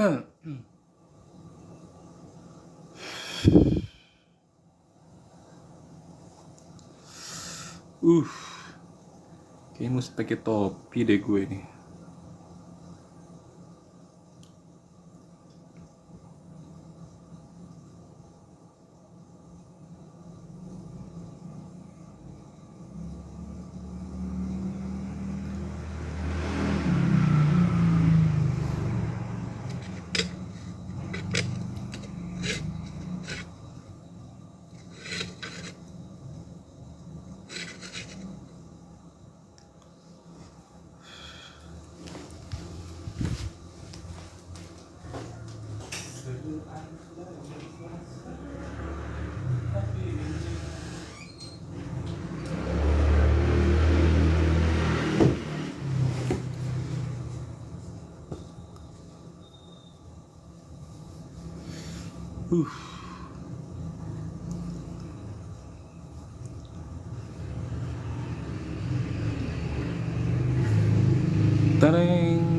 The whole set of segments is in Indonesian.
Uh, Kayaknya mesti pakai topi deh gue nih. Tareng.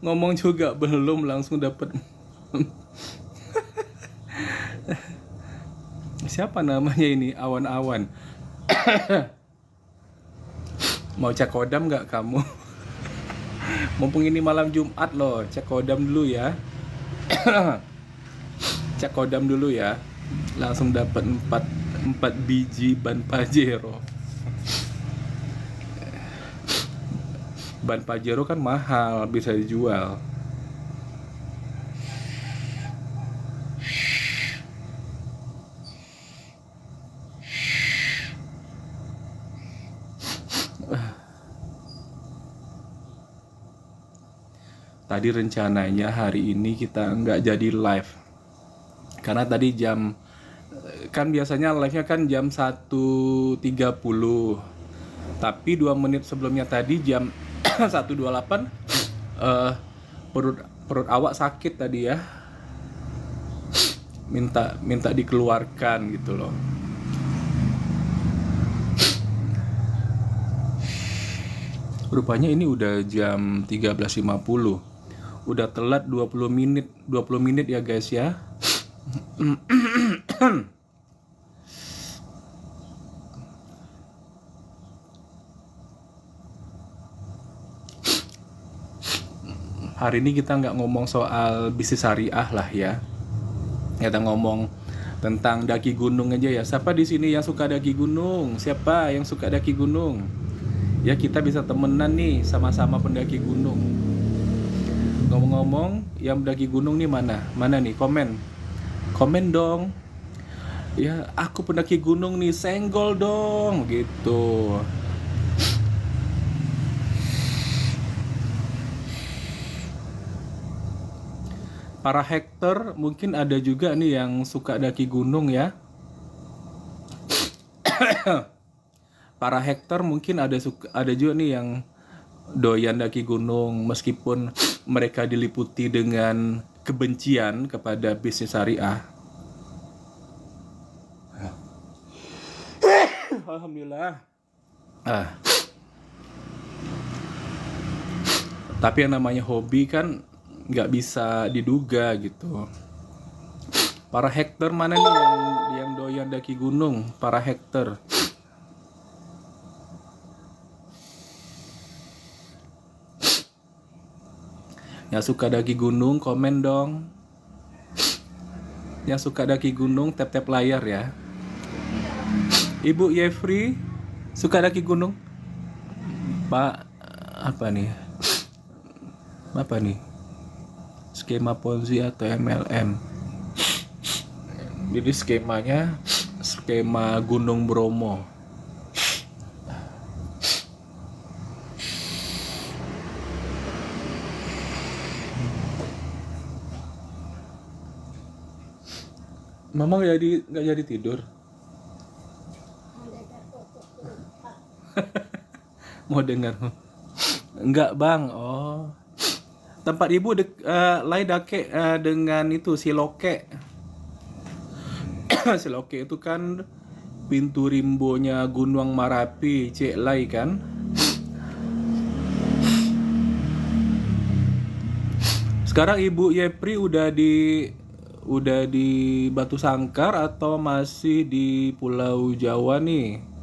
ngomong juga belum langsung dapat. Siapa namanya ini? Awan-awan. Mau cek kodam nggak kamu? Mumpung ini malam Jumat loh, cek kodam dulu ya. Cek kodam dulu ya. Langsung dapat 4 biji ban Pajero. Ban Pajero kan mahal, bisa dijual. Tadi rencananya hari ini kita nggak jadi live. Karena tadi kan biasanya live-nya kan jam 1.30. Tapi 2 menit sebelumnya tadi jam 1.28 perut awak sakit tadi ya. Minta dikeluarkan gitu loh. Rupanya ini udah jam 13.50. Udah telat 20 menit ya guys ya. Hari ini kita nggak ngomong soal bisnis syariah lah ya. Kita ngomong tentang daki gunung aja ya. Siapa di sini yang suka daki gunung? Siapa yang suka daki gunung? Ya kita bisa temenan nih, sama-sama pendaki gunung. Ngomong-ngomong, yang mendaki gunung nih mana? Mana nih? Komen dong. Ya, aku pendaki gunung nih, senggol dong, gitu. Para hacker mungkin ada juga nih yang suka daki gunung ya. Para hacker mungkin ada juga nih yang doyan daki gunung meskipun mereka diliputi dengan kebencian kepada bisnis syariah. Alhamdulillah. Tapi yang namanya hobi kan nggak bisa diduga gitu. Para hacker mana nih yang doyan daki gunung? Para hacker. Yang suka daki gunung, komen dong. Yang suka daki gunung, tap-tap layar ya. Ibu Yefri, suka daki gunung? Pak, apa nih? skema Ponzi atau MLM. Jadi skemanya skema Gunung Bromo. Mama nggak jadi tidur. Mau dengar? Enggak bang. Oh, tempat ibu lain dake dengan itu si Loke. Si Loke itu kan pintu rimbonya Gunung Marapi, Cek Lai kan. Sekarang Ibu Yepri udah di Batu Sangkar atau masih di Pulau Jawa nih?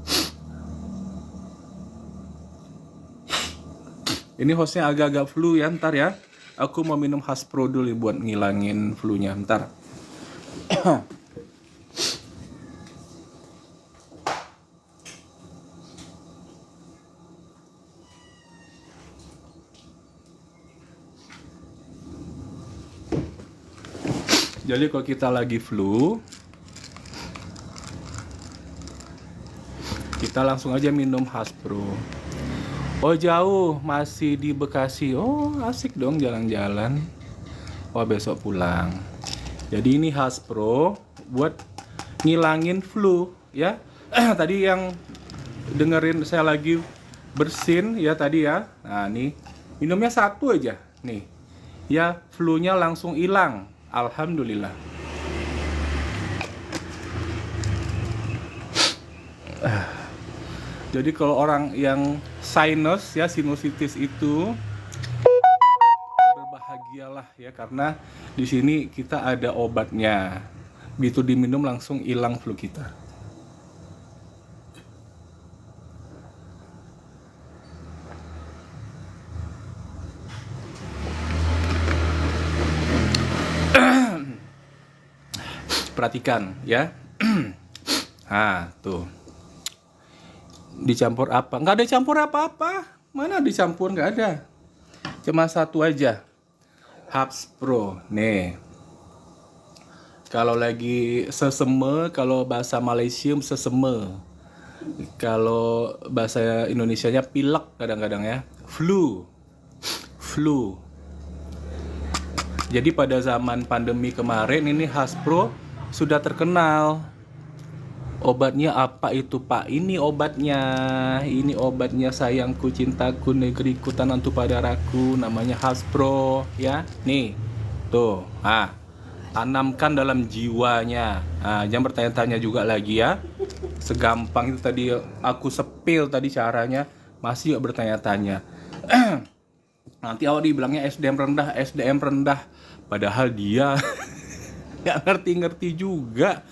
Ini hostnya agak-agak flu ya, ntar ya. Aku mau minum Haspro dulu buat ngilangin flu-nya, ntar. Jadi kalau kita lagi flu, kita langsung aja minum Haspro. Oh jauh, masih di Bekasi. Oh asik dong jalan-jalan. Oh besok pulang. Jadi ini Haspro buat ngilangin flu ya. Tadi yang dengerin saya lagi bersin ya tadi ya. Nah nih minumnya satu aja nih. Ya flu-nya langsung hilang. Alhamdulillah. Jadi kalau orang yang sinus ya sinusitis itu berbahagialah ya karena di sini kita ada obatnya. Begitu diminum langsung hilang flu kita. Perhatikan ya. Nah tuh dicampur apa? Nggak ada campur apa-apa. Mana dicampur? Nggak ada. Cuma satu aja. Haspro. Nih. Kalau lagi seseme, kalau bahasa Malaysia seseme. Kalau bahasa Indonesianya pilek kadang-kadang ya. Flu. Jadi pada zaman pandemi kemarin ini Haspro sudah terkenal. Obatnya apa itu Pak? Ini obatnya sayangku, cintaku, negeriku, tanantu padaraku, namanya Haspro ya. Nih, tuh, tanamkan dalam jiwanya. Jangan bertanya-tanya juga lagi ya. Segampang itu tadi aku sepil tadi caranya, masih juga bertanya-tanya. Nanti awak dibilangnya SDM rendah, padahal dia nggak ngerti-ngerti juga.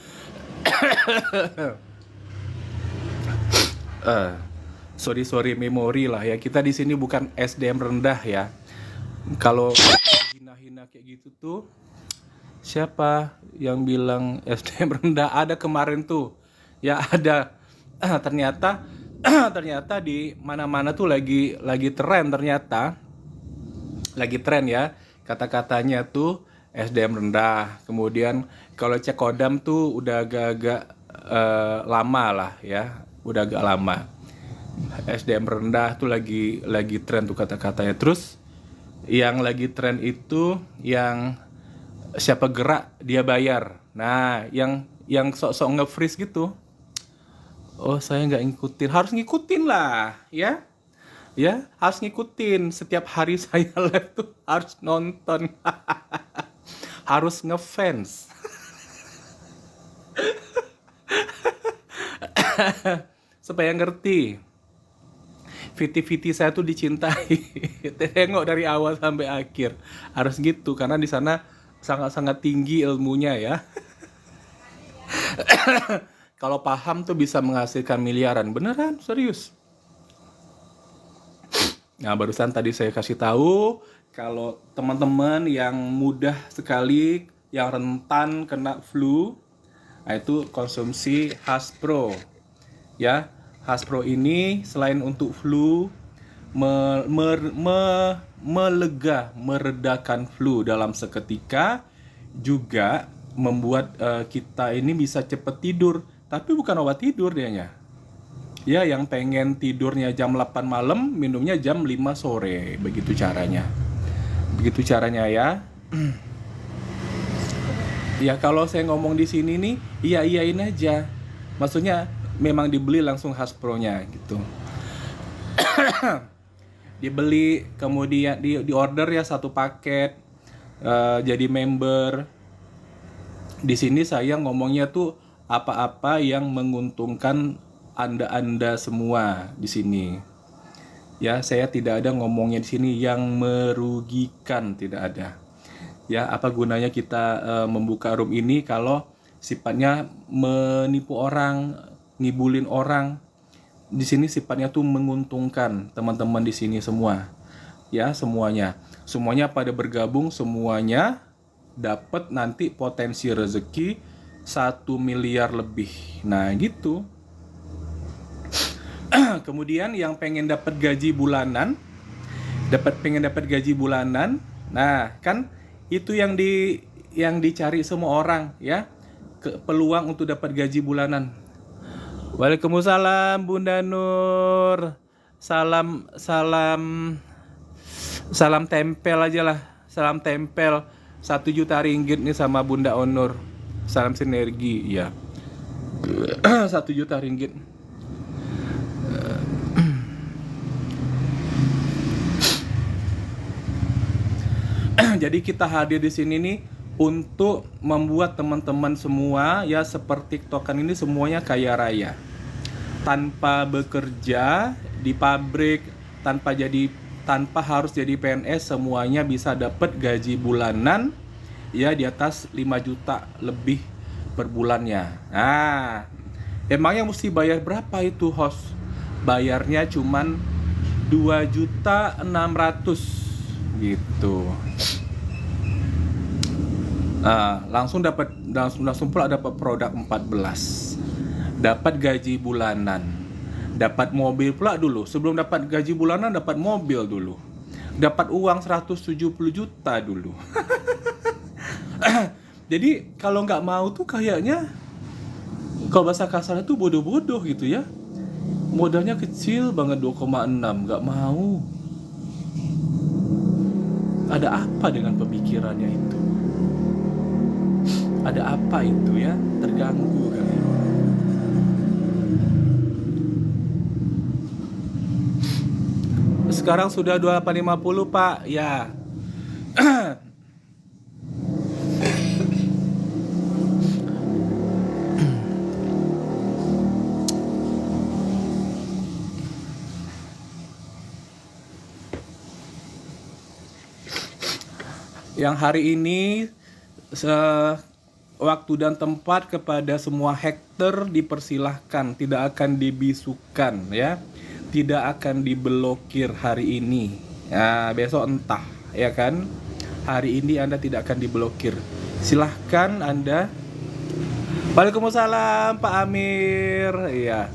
Sorry memori lah ya. Kita di sini bukan SDM rendah ya. Kalau hina-hina kayak gitu tuh, siapa yang bilang SDM rendah? Ada kemarin tuh, ya ada. Ternyata di mana-mana tuh lagi tren ternyata, lagi tren ya. Kata-katanya tuh SDM rendah. Kemudian kalau cek kodam tuh udah agak-agak lama lah ya, udah agak lama. SDM rendah tuh lagi tren tuh kata-katanya. Terus yang lagi tren itu yang siapa gerak dia bayar. Nah, yang sok-sok nge-freeze gitu. Oh, saya nggak ngikutin. Harus ngikutin lah, ya. Ya, harus ngikutin. Setiap hari saya live tuh harus nonton. Harus ngefans. Supaya ngerti. Viti saya tuh dicintai. Tengok dari awal sampai akhir. Harus gitu karena di sana sangat-sangat tinggi ilmunya ya. Kalau paham tuh bisa menghasilkan miliaran. Beneran, serius. Nah, barusan tadi saya kasih tahu kalau teman-teman yang mudah sekali, yang rentan kena flu, nah itu konsumsi Haspro. Ya, Haspro ini selain untuk flu, meredakan flu dalam seketika, juga membuat kita ini bisa cepat tidur. Tapi bukan obat tidur dianya. Ya, yang pengen tidurnya jam 8 malam, minumnya jam 5 sore. Begitu caranya. Begitu caranya ya. Ya kalau saya ngomong di sini nih, iyain aja. Maksudnya memang dibeli langsung Hasbro-nya gitu. Dibeli, kemudian di order ya satu paket, jadi member. Di sini saya ngomongnya tuh apa-apa yang menguntungkan Anda semua di sini. Ya, saya tidak ada ngomongnya di sini yang merugikan, tidak ada. Ya, apa gunanya kita membuka room ini kalau sifatnya menipu orang, ngibulin orang. Di sini sifatnya tuh menguntungkan teman-teman di sini semua. Ya, semuanya pada bergabung, semuanya dapat nanti potensi rezeki 1 miliar lebih. Nah, gitu. Kemudian yang pengen dapat gaji bulanan, nah kan itu yang dicari semua orang ya, peluang untuk dapat gaji bulanan. Waalaikumsalam Bunda Nur. Salam tempel aja lah. Salam tempel 1 juta ringgit nih sama Bunda Onur. Salam sinergi ya. 1 juta ringgit. Jadi kita hadir di sini nih untuk membuat teman-teman semua ya seperti TikTokan ini semuanya kaya raya. Tanpa bekerja di pabrik, tanpa harus jadi PNS, semuanya bisa dapat gaji bulanan ya di atas 5 juta lebih per bulannya. Nah, emangnya mesti bayar berapa itu host? Bayarnya cuman 2.600.000 gitu. Langsung pula dapat produk 14, dapat gaji bulanan, dapat mobil pula dulu. Sebelum dapat gaji bulanan dapat mobil dulu, dapat uang 170 juta dulu. Jadi kalau nggak mau tuh kayaknya, kalau bahasa kasarnya tuh bodoh-bodoh gitu ya. Modalnya kecil banget 2,6, nggak mau. Ada apa dengan pemikirannya itu? Ada apa itu ya? Terganggu kan ya? Sekarang sudah 2850 Pak. Ya. Yang hari ini waktu dan tempat kepada semua hacker dipersilahkan, tidak akan dibisukan ya, tidak akan diblokir hari ini. Ya, besok entah ya kan. Hari ini Anda tidak akan diblokir. Silahkan Anda. Waalaikumsalam Pak Amir. Iya.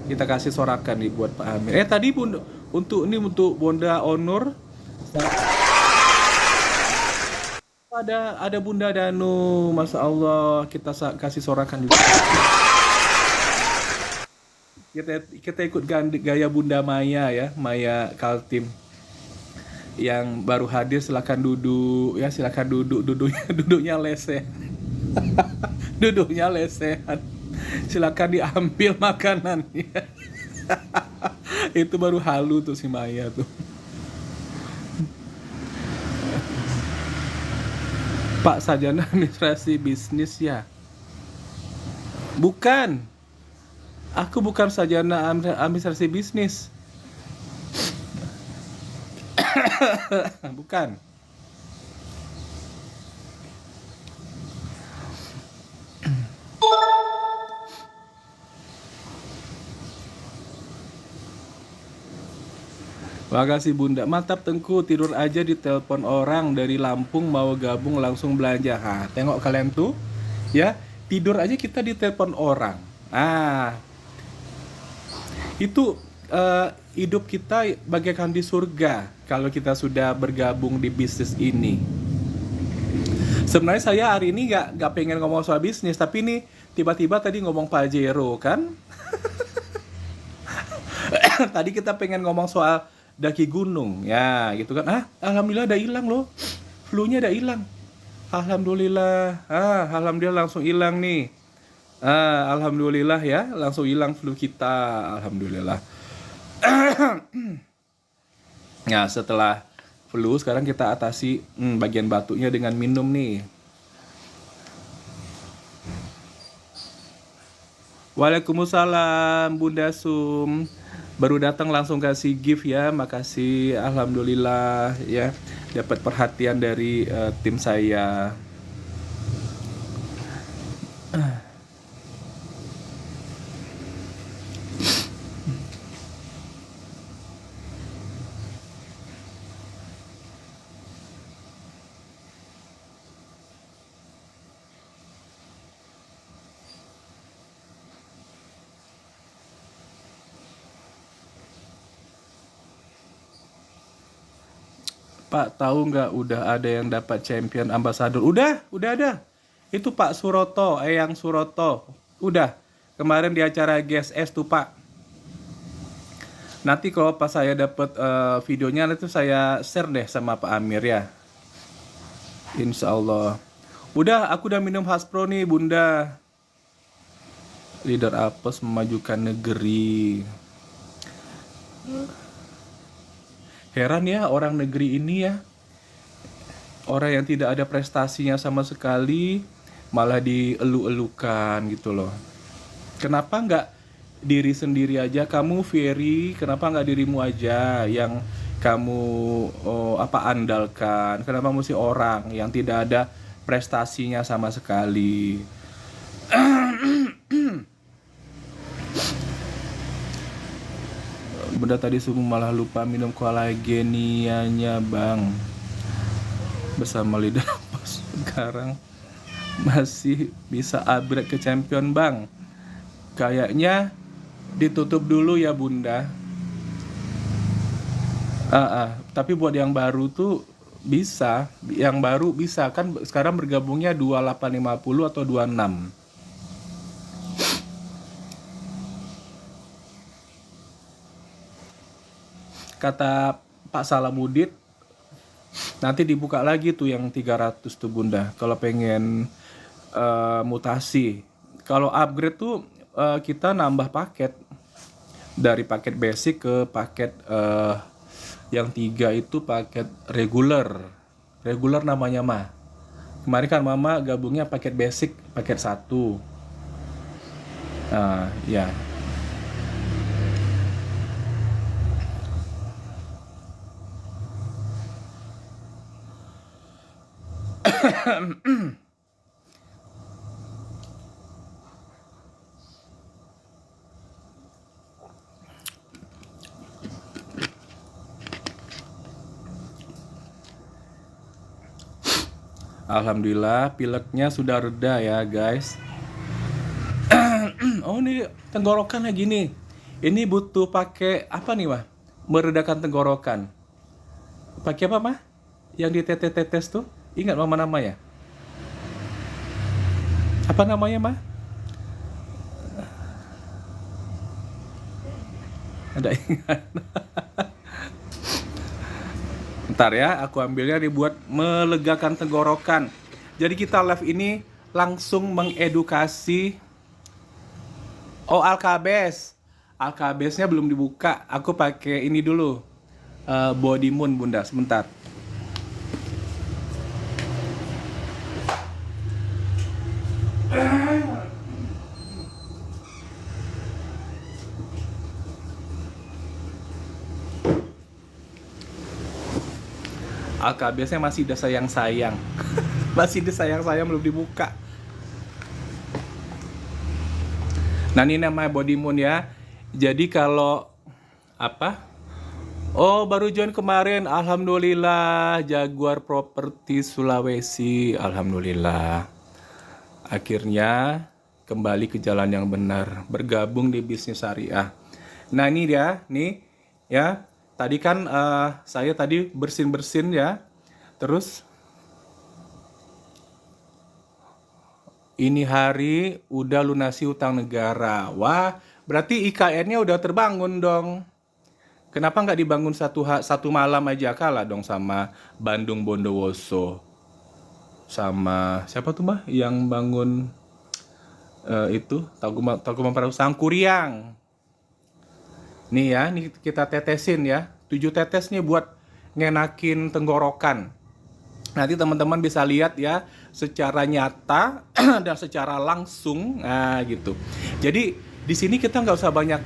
Kita kasih sorakan nih buat Pak Amir. Tadi untuk Bunda Onur. Ada Bunda Danu, Masya Allah, kita kasih sorakan juga. Kita ikut gaya Bunda Maya ya, Maya Kaltim. Yang baru hadir silakan duduk ya, silakan duduknya lesehan. Duduknya lesehan. Silakan diambil makanannya. Itu baru halu tuh si Maya tuh. Pak sarjana administrasi bisnis ya? Bukan. Aku bukan sarjana administrasi bisnis. Bukan. Makasih Bunda. Mantap Tengku, tidur aja di telepon orang dari Lampung mau gabung langsung belanja. Tengok kalian tuh ya, tidur aja kita di telepon orang. Itu hidup kita bagaikan di surga kalau kita sudah bergabung di bisnis ini. Sebenarnya saya hari ini nggak pengen ngomong soal bisnis, tapi ini tiba-tiba tadi ngomong Pajero kan. Tadi kita pengen ngomong soal daki gunung, ya gitu kan. Alhamdulillah udah hilang loh, flu-nya udah hilang. Alhamdulillah, alhamdulillah langsung hilang nih. Alhamdulillah ya, langsung hilang flu kita, alhamdulillah. Nah, setelah flu sekarang kita atasi bagian batuknya dengan minum nih. Waalaikumsalam Bunda Sum. Baru datang langsung kasih gift ya, makasih, alhamdulillah ya, dapat perhatian dari tim saya. Pak, tahu nggak udah ada yang dapat champion ambassador? Udah ada. Itu Pak Suroto, Eyang Suroto. Udah. Kemarin di acara GSS tuh Pak. Nanti kalau pas saya dapat videonya nanti saya share deh sama Pak Amir ya. Insya Allah. Aku udah minum Haspro nih Bunda. Leader apes memajukan negeri. Heran ya orang negeri ini ya. Orang yang tidak ada prestasinya sama sekali malah dielu-elukan gitu loh. Kenapa nggak diri sendiri aja? Kamu Ferry, kenapa nggak dirimu aja yang kamu andalkan? Kenapa mesti orang yang tidak ada prestasinya sama sekali? Bunda tadi subuh malah lupa minum kolagenianya Bang. Bersama lidah pas sekarang masih bisa upgrade ke champion Bang. Kayaknya ditutup dulu ya Bunda. Tapi buat yang baru tuh bisa, yang baru bisa kan sekarang bergabungnya 2850 atau 26. Kata Pak Salamudin nanti dibuka lagi tuh yang 300 tuh Bunda kalau pengen mutasi. Kalau upgrade tuh kita nambah paket dari paket basic ke paket yang 3 itu paket regular namanya mah. Kemarin kan Mama gabungnya paket basic paket 1. Ya. Alhamdulillah pileknya sudah reda ya guys. Oh ini tenggorokan lagi nih. Ini butuh pakai apa nih mah? Meredakan tenggorokan. Pakai apa mah? Yang di tetes tuh? Ingat Mama namanya? Apa namanya mah? Ada ingat? Ntar ya, aku ambilnya dibuat melegakan tenggorokan. Jadi kita live ini langsung mengedukasi. Oh, Alkabes. Alkabesnya belum dibuka. Aku pakai ini dulu. Body Moon Bunda, sebentar. AKBS-nya masih disayang-sayang. Masih disayang-sayang belum dibuka. Nah ini namanya Body Moon ya. Jadi kalau apa? Oh baru join kemarin. Alhamdulillah. Jaguar Property Sulawesi. Alhamdulillah. Akhirnya kembali ke jalan yang benar. Bergabung di bisnis syariah. Nah ini dia. Nih. Ya, tadi kan saya tadi bersin-bersin ya. Terus ini hari udah lunasi utang negara. Wah, berarti IKN-nya udah terbangun dong. Kenapa nggak dibangun satu malam aja, kalah dong sama Bandung Bondowoso, sama siapa tuh mah yang bangun itu Taguma Perahu Sangkuriang. Nih ya, nih kita tetesin ya. 7 tetes nih buat ngenakin tenggorokan. Nanti teman-teman bisa lihat ya secara nyata dan secara langsung, nah gitu. Jadi di sini kita nggak usah banyak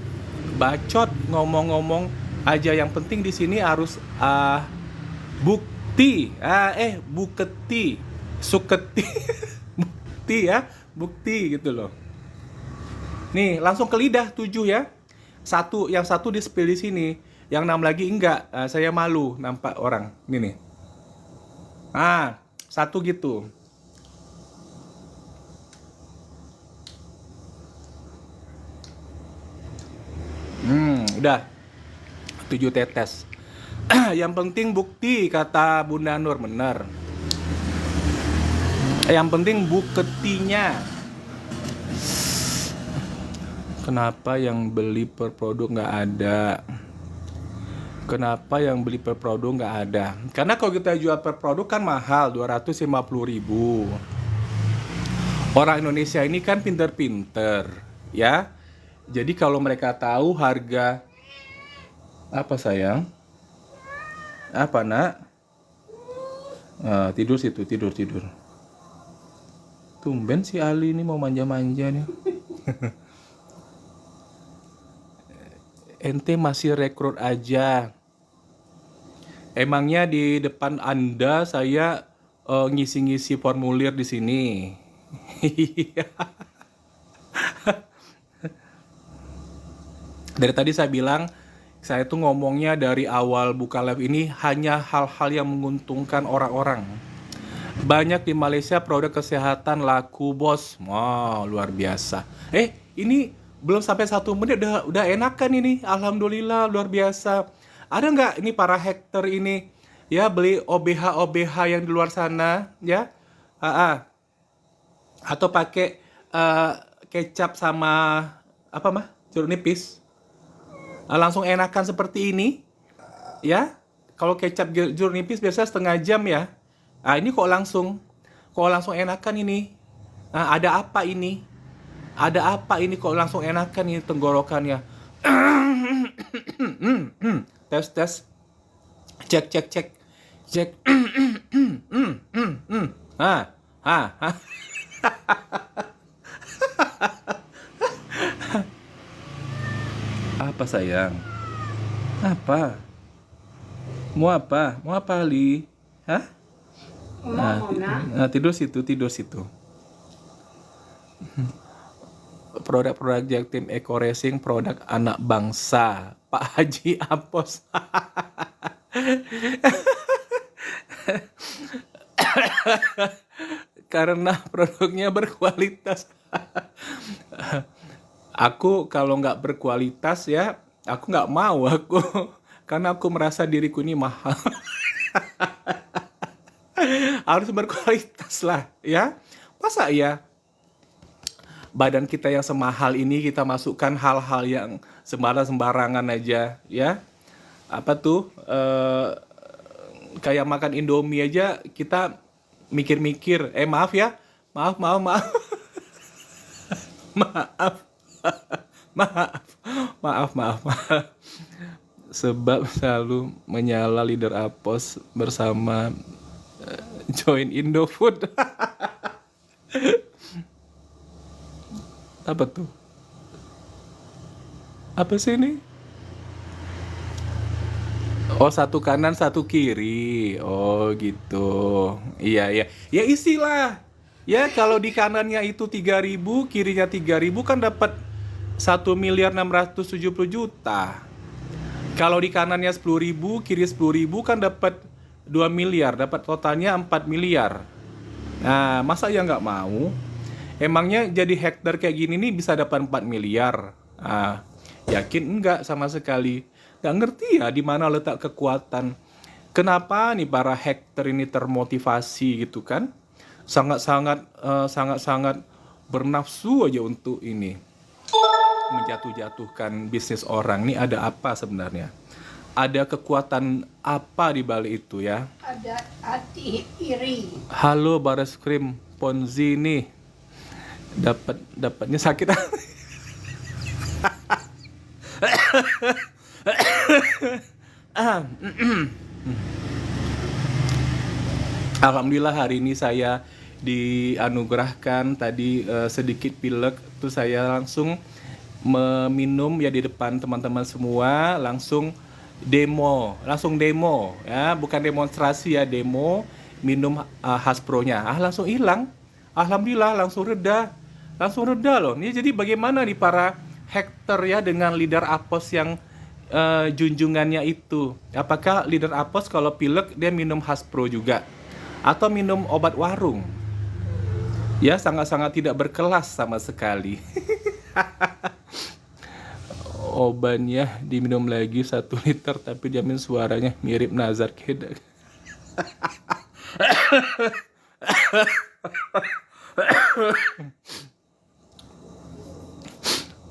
bacot, ngomong-ngomong aja. Yang penting di sini harus bukti, buketi, suketi, bukti ya, bukti gitu loh. Nih langsung ke lidah 7 ya. Yang satu di spill di sini, yang 6 lagi enggak. Saya malu nampak orang. Ini nih. Satu gitu. Udah 7 tetes. Yang penting bukti, kata Bunda Nur, bener. Yang penting buktinya. Kenapa yang beli per produk nggak ada? Kenapa yang beli per produk nggak ada? Karena kalau kita jual per produk kan mahal, 250.000. Orang Indonesia ini kan pinter-pinter, ya. Jadi kalau mereka tahu harga apa sayang? Apa nak? Tidur situ, tidur. Tumben si Ali ini mau manja-manja nih. Ente masih rekrut aja. Emangnya di depan Anda saya ngisi-ngisi formulir di sini. Dari tadi saya bilang, saya tuh ngomongnya dari awal buka live ini hanya hal-hal yang menguntungkan orang-orang. Banyak di Malaysia produk kesehatan laku, bos. Wow, luar biasa. Ini belum sampai 1 menit udah enakan ini. Alhamdulillah, luar biasa. Ada nggak ini para hacker ini ya beli OBH yang di luar sana ya? Atau pakai kecap sama apa mah? Jeruk nipis. Langsung enakan seperti ini ya. Kalau kecap jeruk nipis biasa setengah jam ya. Ini kok langsung enakan ini. Ada apa ini? Ada apa ini kok langsung enakan ini tenggorokannya? Tes. Cek. Apa sayang? Apa? Mau apa Ali? Hah? Tidur situ. Produk-produk Jaktim Eco Racing, produk anak bangsa. Pak Haji Apos. Karena produknya berkualitas. Aku kalau nggak berkualitas ya, aku nggak mau aku. Karena aku merasa diriku ini mahal. Harus berkualitas lah ya. Masa ya badan kita yang semahal ini kita masukkan hal-hal yang sembarangan aja ya. Apa tuh kayak makan Indomie aja kita mikir-mikir. Maaf ya. Maaf. Maaf. Sebab selalu menyala leader Apos bersama join Indofood. Apa tuh? Apa sih ini? Oh, satu kanan, satu kiri. Oh, gitu. Iya. Ya isilah. Ya, kalau di kanannya itu 3.000, kirinya 3.000 kan dapat 1.670.000.000. Kalau di kanannya 10.000, kiri 10.000 kan dapat 2 miliar, dapat totalnya 4 miliar. Nah, masa ya nggak mau? Emangnya jadi hacker kayak gini nih bisa dapat 4 miliar? Yakin enggak sama sekali. Nggak ngerti ya di mana letak kekuatan. Kenapa nih para hacker ini termotivasi gitu kan? Sangat-sangat bernafsu aja untuk ini menjatuh-jatuhkan bisnis orang. Ini ada apa sebenarnya? Ada kekuatan apa di balik itu ya? Ada hati iri. Halo Baris Krim Ponzi nih. Dapatnya sakit. Alhamdulillah hari ini saya dianugerahkan tadi sedikit pilek tuh saya langsung meminum ya di depan teman-teman semua, langsung demo ya, bukan demonstrasi ya, demo minum Haspronya. Langsung hilang. Alhamdulillah langsung reda. Langsung reda loh. Ini jadi bagaimana nih para hacker ya dengan leader Apos yang junjungannya itu. Apakah leader Apos kalau pilek dia minum Haspro juga atau minum obat warung? Ya sangat-sangat tidak berkelas sama sekali. Obatnya diminum lagi 1 liter tapi jamin suaranya mirip Nazar Kedak.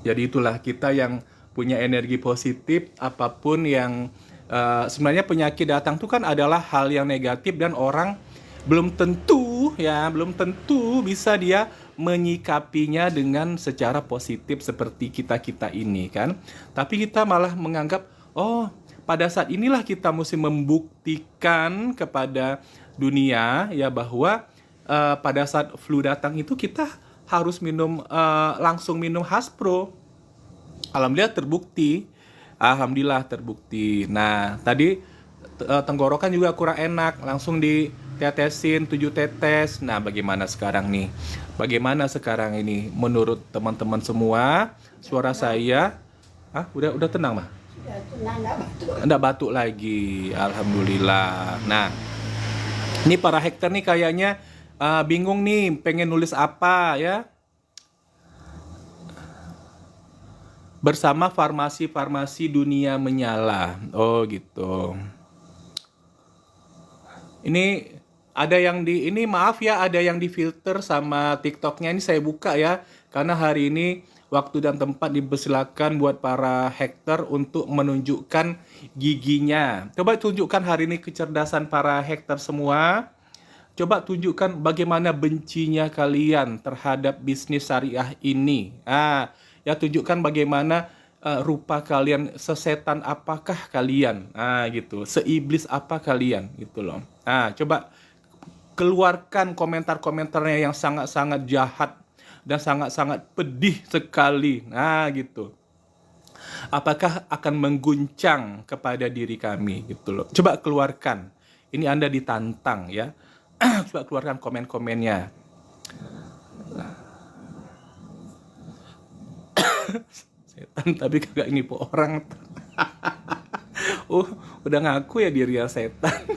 Jadi itulah kita yang punya energi positif, apapun yang sebenarnya penyakit datang itu kan adalah hal yang negatif dan orang belum tentu bisa dia menyikapinya dengan secara positif seperti kita ini kan. Tapi kita malah menganggap pada saat inilah kita mesti membuktikan kepada dunia ya bahwa pada saat flu datang itu kita harus langsung minum Haspro. Alhamdulillah terbukti. Nah, tadi tenggorokan juga kurang enak, langsung ditetesin 7 tetes. Nah, bagaimana sekarang nih? Bagaimana sekarang ini menurut teman-teman semua? Suara saya udah tenang, Mah? Sudah tenang, Enggak batuk lagi. Alhamdulillah. Nah, ini para hacker nih kayaknya bingung nih pengen nulis apa ya. Bersama farmasi-farmasi dunia menyala. Oh gitu. Ini ada yang maaf ya, ada yang difilter sama TikToknya. Ini saya buka ya, karena hari ini waktu dan tempat dipersilakan buat para hacker untuk menunjukkan giginya. Coba tunjukkan hari ini kecerdasan para hacker semua. Coba tunjukkan bagaimana bencinya kalian terhadap bisnis syariah ini. Ya tunjukkan bagaimana rupa kalian, sesetan apakah kalian, gitu, seiblis apa kalian, gitu loh. Coba keluarkan komentar-komentarnya yang sangat-sangat jahat dan sangat-sangat pedih sekali, gitu. Apakah akan mengguncang kepada diri kami, gitu loh. Coba keluarkan. Ini Anda ditantang ya. Coba keluarkan komen-komennya. Setan tapi kagak nipu orang. Udah ngaku ya diri ya setan.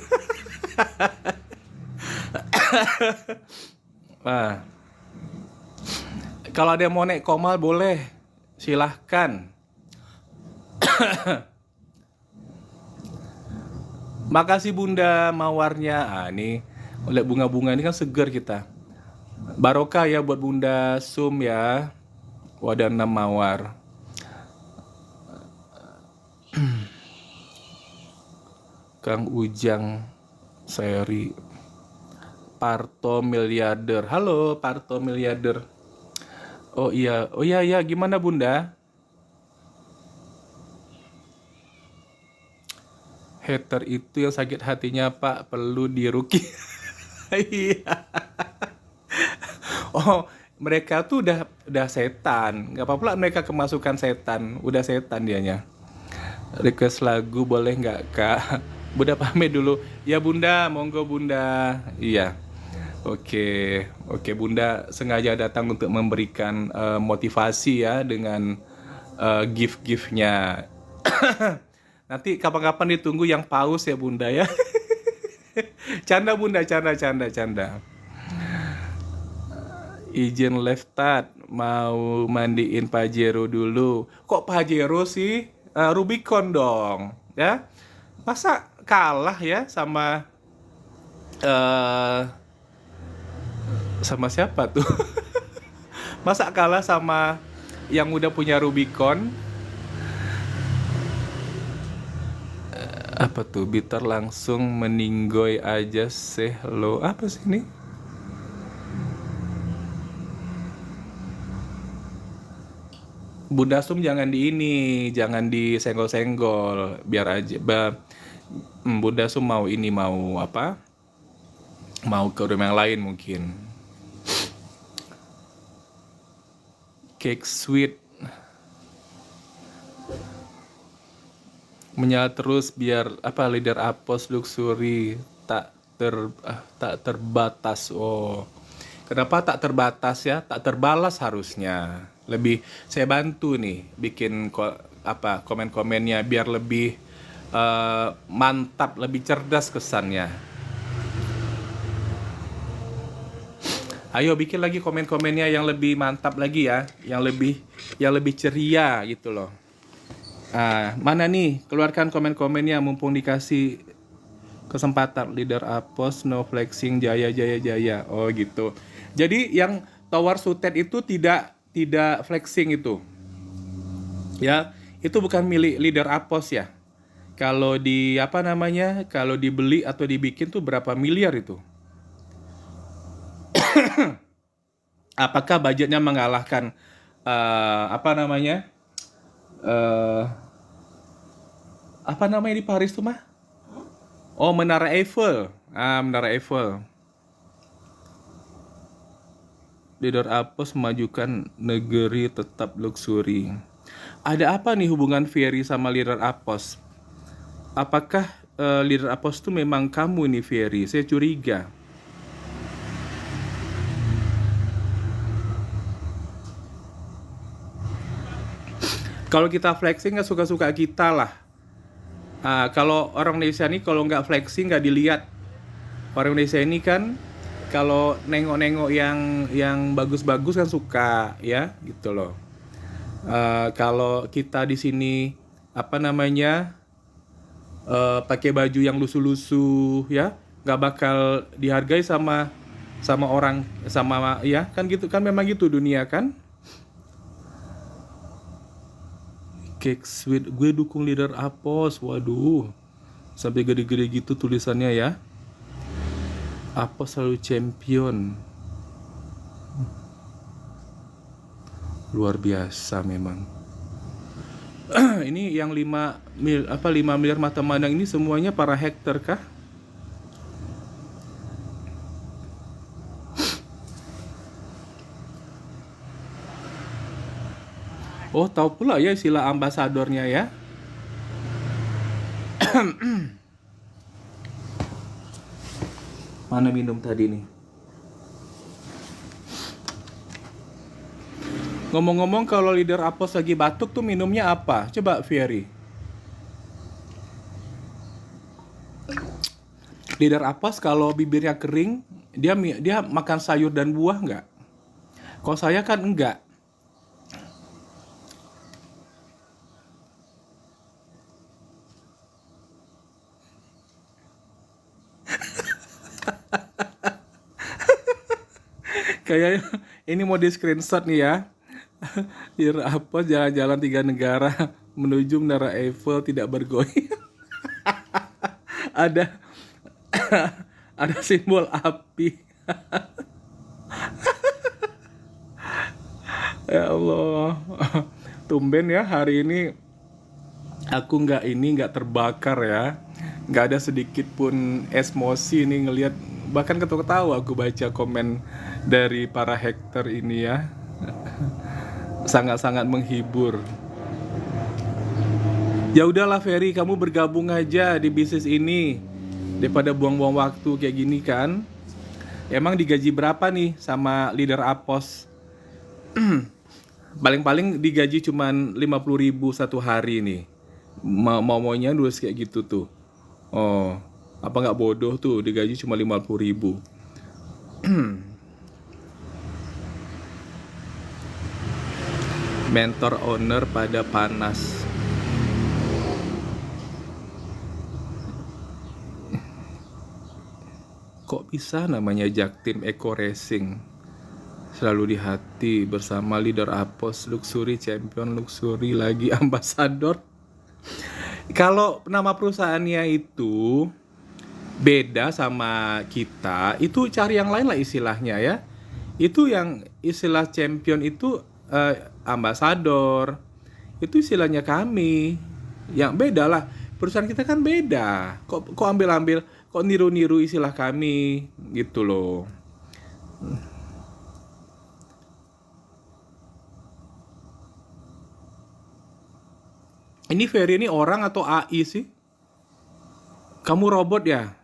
Kalau ada yang mau naik komal boleh, silahkan. Makasih Bunda mawarnya. Ini lihat bunga-bunga ini kan segar kita. Barokah ya buat Bunda Sum ya. Wadah 6 mawar. Kang Ujang Seri Parto miliarder. Halo Parto miliarder. Oh iya gimana Bunda? Hater itu yang sakit hatinya Pak perlu diruki. Iya. Mereka tuh udah setan. Gak apa-apa lah mereka kemasukan setan. Udah setan dianya. Request lagu boleh nggak Kak? Bunda pamit dulu. Ya Bunda, monggo Bunda. Iya. Oke Bunda sengaja datang untuk memberikan motivasi ya dengan gift-giftnya. Nanti kapan-kapan ditunggu yang paus ya Bunda ya. Canda Bunda, canda. Izin left tat, mau mandiin Pajero dulu. Kok Pajero sih? Rubicon dong, ya. Masa kalah ya eh sama siapa tuh? Masa kalah sama yang udah punya Rubicon? Apa tuh? Bitter langsung meninggoy aja sih lo. Apa sih ini? Bunda Sum jangan di ini, jangan disenggol-senggol, biar aja. Bunda Sum mau ini, mau apa? Mau ke rumah yang lain mungkin. Cake sweet menyala terus biar apa leader apos luxury tak terbatas. Oh, kenapa tak terbatas ya? Tak terbalas harusnya. Lebih saya bantu nih bikin komen-komennya biar lebih mantap, lebih cerdas kesannya. Ayo bikin lagi komen-komennya yang lebih mantap lagi ya, yang lebih ceria gitu loh. Mana nih? Keluarkan komen-komennya mumpung dikasih kesempatan. Leader Apos no flexing jaya. Oh gitu. Jadi yang tower suited itu tidak flexing itu. Ya, itu bukan milik leader Apos ya. Kalau kalau dibeli atau dibikin tuh berapa miliar itu? Apakah budgetnya mengalahkan apa namanya di Paris tuh mah? Oh, Menara Eiffel. Menara Eiffel. Leader Apos memajukan negeri tetap luxury. Ada apa nih hubungan Fieri sama leader Apos? Apakah leader Apos tuh memang kamu nih Fieri? Saya curiga. Kalau kita flexing nggak suka-suka kita lah. Kalau orang Indonesia ini kalau nggak flexing nggak dilihat. Orang Indonesia ini kan kalau nengok-nengok yang bagus-bagus kan suka ya gitu loh. Kalau kita di sini pakai baju yang lusuh-lusuh ya nggak bakal dihargai sama orang ya kan gitu kan, memang gitu dunia kan. Cake sweet, gue dukung leader Apos. Waduh, sampai gede-gede gitu tulisannya ya. Apos selalu champion. Luar biasa memang. Ini yang 5 miliar mata mandang ini semuanya para hacker kah? Oh, tahu pula ya istilah ambasadornya ya. Mana minum tadi nih? Ngomong-ngomong kalau leader Apos lagi batuk tuh minumnya apa? Coba Fieri. Leader Apos kalau bibirnya kering, dia makan sayur dan buah nggak? Kalau saya kan enggak. Kayaknya ini mau di screenshot nih ya. Leader Apos jalan-jalan 3 negara menuju Menara Eiffel tidak bergoyang. ada ada simbol api. Ya Allah, tumben ya hari ini aku nggak terbakar ya, nggak ada sedikit pun emosi nih ngelihat, bahkan ketawa-ketawa aku baca komen dari para hacker ini ya. Sangat-sangat menghibur. Ya udahlah Ferry, kamu bergabung aja di bisnis ini daripada buang-buang waktu kayak gini kan. Emang digaji berapa nih sama leader Apos? Paling-paling digaji cuman 50.000 satu hari nih. Maunya nulis kayak gitu tuh. Oh, apa nggak bodoh tuh digaji cuma 50.000. Mentor owner pada panas. bisa namanya Jaktim Eco Racing. Selalu di hati bersama leader Apos, Luxury Champion, Luxury lagi Ambassador. Kalau nama perusahaannya itu beda sama kita, itu cari yang lain lah istilahnya ya. Itu yang istilah champion itu ambassador. Itu istilahnya kami. Yang beda lah. Perusahaan kita kan beda. Kok ambil-ambil, kok niru-niru istilah kami gitu loh. Ini Ferry ini orang atau AI sih? Kamu robot ya?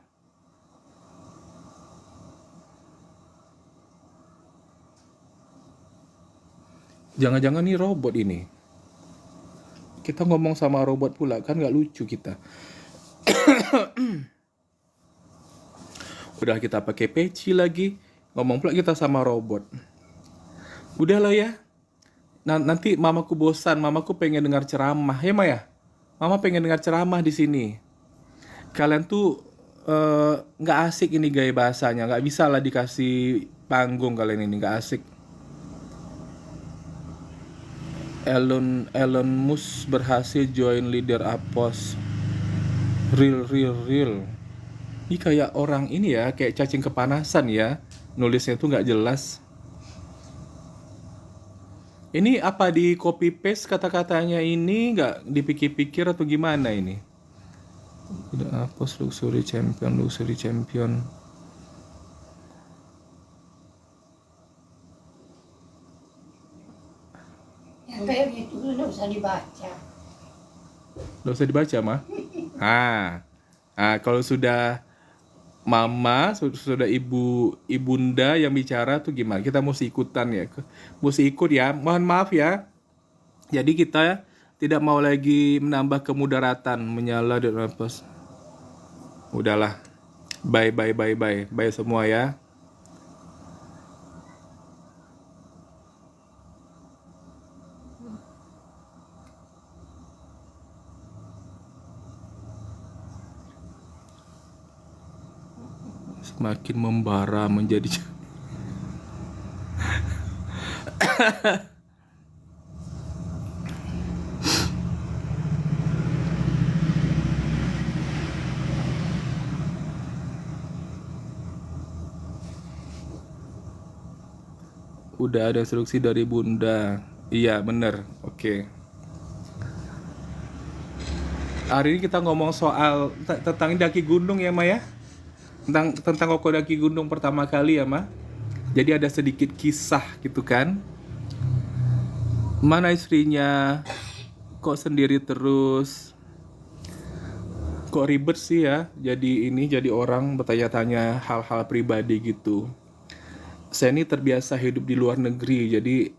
Jangan-jangan nih robot ini. Kita ngomong sama robot pula, kan nggak lucu kita. Udah kita pakai peci lagi, ngomong pula kita sama robot. Udahlah ya. Nanti mamaku bosan, mamaku pengen dengar ceramah. Ya Maya? Mama pengen dengar ceramah di sini. Kalian tuh nggak asik ini gaya bahasanya, nggak bisa lah dikasih panggung kalian ini, nggak asik. Elon Musk berhasil join leader Apos. Real. Ini kayak orang ini ya, kayak cacing kepanasan ya. Nulisnya tuh nggak jelas. Ini apa di copy paste kata-katanya ini nggak dipikir-pikir atau gimana ini? Leader Apos, Luxury Champion. Yang kayak gitu nggak usah dibaca. Nggak usah dibaca mah. Kalau sudah mama, sudah ibunda yang bicara tuh gimana? Kita mesti ikutan ya. Mesti ikut ya. Mohon maaf ya. Jadi kita tidak mau lagi menambah kemudaratan menyala dan apa. Udahlah. Bye semua ya. Semakin membara menjadi udah ada instruksi dari bunda. Iya bener. Oke. Hari ini kita ngomong soal tentang daki gunung ya Maya. Tentang koko daki gunung pertama kali ya Ma. Jadi ada sedikit kisah gitu kan. Mana istrinya? Kok sendiri terus? Kok ribet sih ya? Jadi orang bertanya-tanya hal-hal pribadi gitu. Saya ini terbiasa hidup di luar negeri, jadi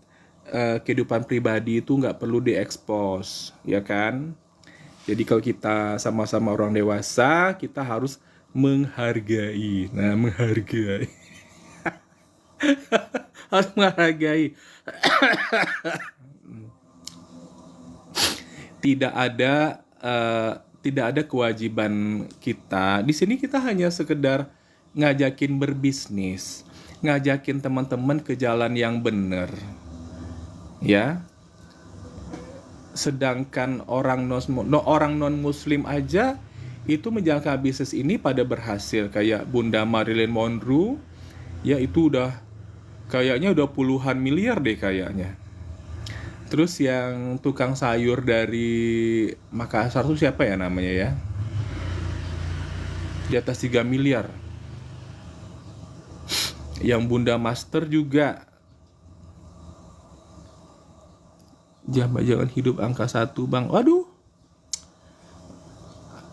kehidupan pribadi itu nggak perlu diekspos, ya kan? Jadi kalau kita sama-sama orang dewasa, kita harus menghargai. Nah, menghargai. Harus menghargai. Tidak ada kewajiban kita. Di sini kita hanya sekedar ngajakin berbisnis, ngajakin teman-teman ke jalan yang benar. Ya. Sedangkan orang non muslim aja itu menjalankan bisnis ini pada berhasil, kayak Bunda Marilyn Monroe ya, itu kayaknya udah puluhan miliar deh kayaknya. Terus yang tukang sayur dari Makassar tuh siapa ya namanya ya, di atas 3 miliar. Yang Bunda Master juga. Jangan hidup angka 1 bang. Waduh,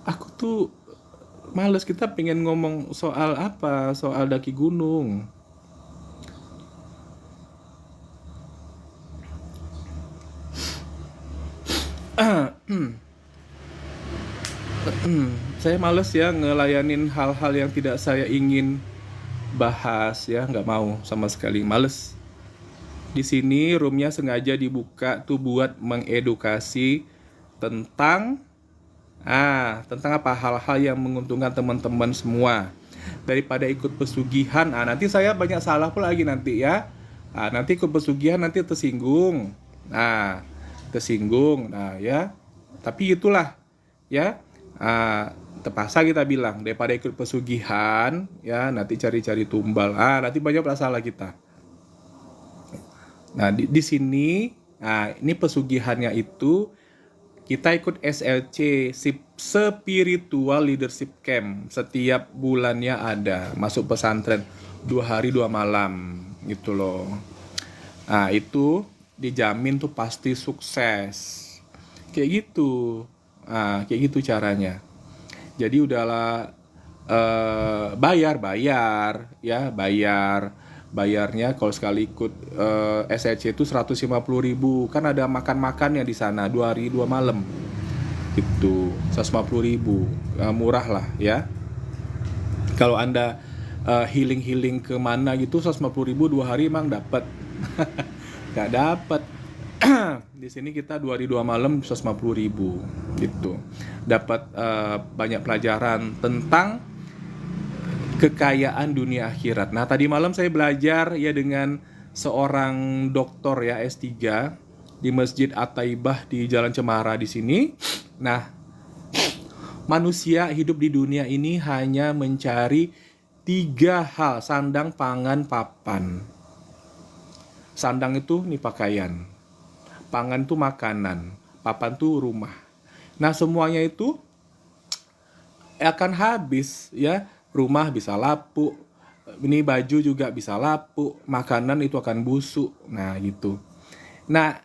aku tuh males. Kita pengen ngomong soal apa? Soal daki gunung. Saya males ya ngelayanin hal-hal yang tidak saya ingin bahas ya, nggak mau sama sekali, males. Di sini roomnya sengaja dibuka tuh buat mengedukasi tentang apa hal-hal yang menguntungkan teman-teman semua. daripada ikut pesugihan. Nanti saya banyak salah pula lagi nanti ya. Nanti ikut pesugihan nanti tersinggung. Tersinggung. Ya. Tapi itulah ya. Terpaksa kita bilang daripada ikut pesugihan ya nanti cari-cari tumbal. Nanti banyak masalah kita. Nah, di sini ini pesugihannya itu kita ikut SLC, Spiritual Leadership Camp. Setiap bulannya ada, masuk pesantren 2 hari 2 malam gitu loh. Itu dijamin tuh pasti sukses. Kayak gitu. Kayak gitu caranya. Jadi udahlah bayarnya kalau sekali ikut SLC itu 150.000. Kan ada makan-makannya di sana 2 hari 2 malam. Itu 150.000. Murah lah ya. Kalau Anda healing kemana gitu 150.000 2 hari emang dapat. Gak dapat. Di sini kita 2 hari 2 malam 150.000 gitu. Dapat banyak pelajaran tentang kekayaan dunia akhirat. Nah, tadi malam saya belajar ya dengan seorang doktor ya S3 di Masjid At-Taibah di Jalan Cemara di sini. Nah, manusia hidup di dunia ini hanya mencari 3 hal: sandang, pangan, papan. Sandang itu nih pakaian, pangan tuh makanan, papan tuh rumah. Nah, semuanya itu akan habis ya. Rumah bisa lapuk, ini baju juga bisa lapuk, makanan itu akan busuk. Nah, gitu. Nah,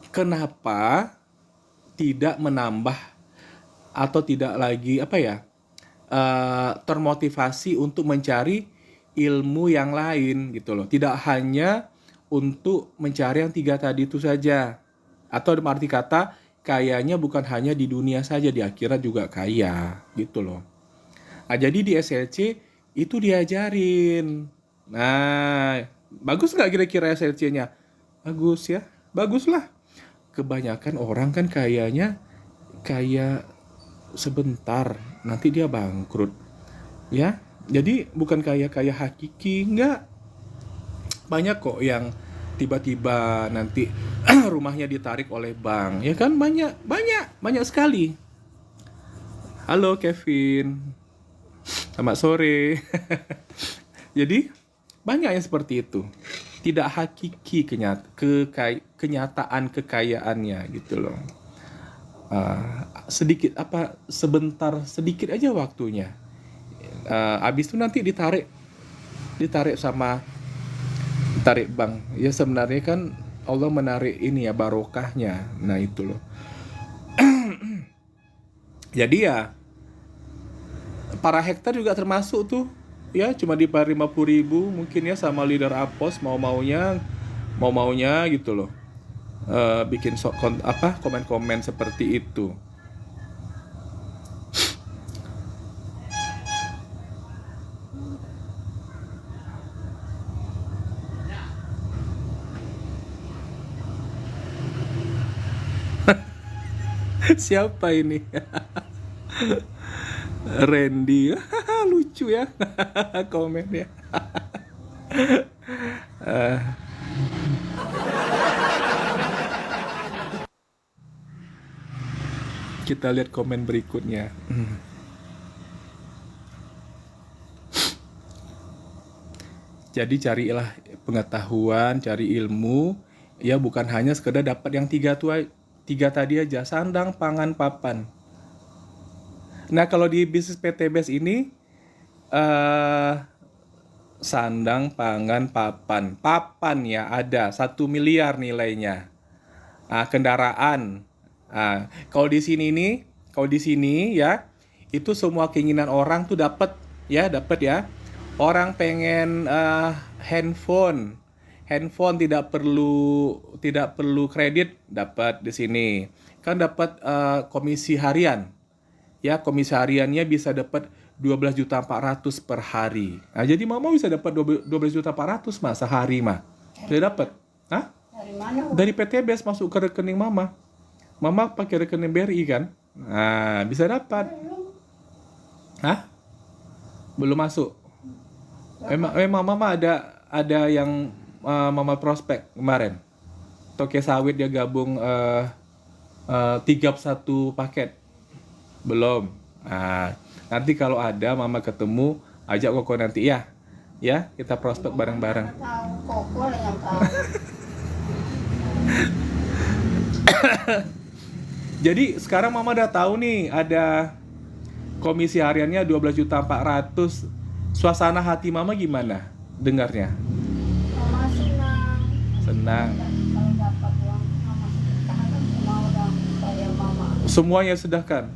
kenapa tidak menambah atau tidak lagi termotivasi untuk mencari ilmu yang lain gitu loh. Tidak hanya untuk mencari yang 3 tadi itu saja. Atau dalam arti kata, kayanya bukan hanya di dunia saja, di akhirat juga kaya gitu loh. Jadi di SLC itu diajarin. Nah, bagus nggak kira-kira SLC-nya? Bagus ya, bagus lah. Kebanyakan orang kan kayanya kaya sebentar, nanti dia bangkrut. Ya, jadi bukan kaya hakiki, enggak. Banyak kok yang tiba-tiba nanti rumahnya ditarik oleh bank. Ya kan, banyak sekali. Halo Kevin. Selamat sore. Jadi banyak yang seperti itu. Tidak hakiki kenyataan kekayaannya gitu loh. Sebentar sedikit aja waktunya. Habis itu nanti ditarik bank. Ya sebenarnya kan Allah menarik ini ya barokahnya. Nah itu loh. Jadi ya para hektar juga termasuk tuh ya, cuma dibayar 50.000 mungkin ya sama leader Apos mau-maunya gitu loh. Bikin komen-komen seperti itu. Siapa ini? Randy. Lucu ya komennya. Kita lihat komen berikutnya. Jadi carilah pengetahuan, cari ilmu, ya bukan hanya sekedar dapat yang 3 tadi aja, sandang, pangan, papan. Nah, kalau di bisnis PTBS ini sandang, pangan, papan. Papan ya ada 1 miliar nilainya. Kendaraan. Kalau di sini ya, itu semua keinginan orang tuh dapat ya. Orang pengen handphone tidak perlu kredit, dapat di sini. Kan dapat komisi harian. Ya, komisi hariannya bisa dapat 12.400.000 per hari. Nah, jadi mama bisa dapat 12.400.000 mah sehari mah. Bisa dapat. Hah? Dari mana? Dari PTBS masuk ke rekening mama. Mama pakai rekening BRI kan? Nah, bisa dapat. Hah? Belum masuk. Mama ada yang mama prospek kemarin. Toke sawit dia gabung 31 paket. Belum. Nah, nanti kalau ada mama ketemu, ajak Koko nanti ya. Ya, kita prospek bareng-bareng. Mana tahu Koko lah yang tahu. Jadi sekarang mama udah tahu nih ada komisi hariannya 12.400.000. Suasana hati mama gimana dengarnya? Mama senang. Senang. Kalau dapat uang mama sedekahkan semua orang supaya mama Semuanya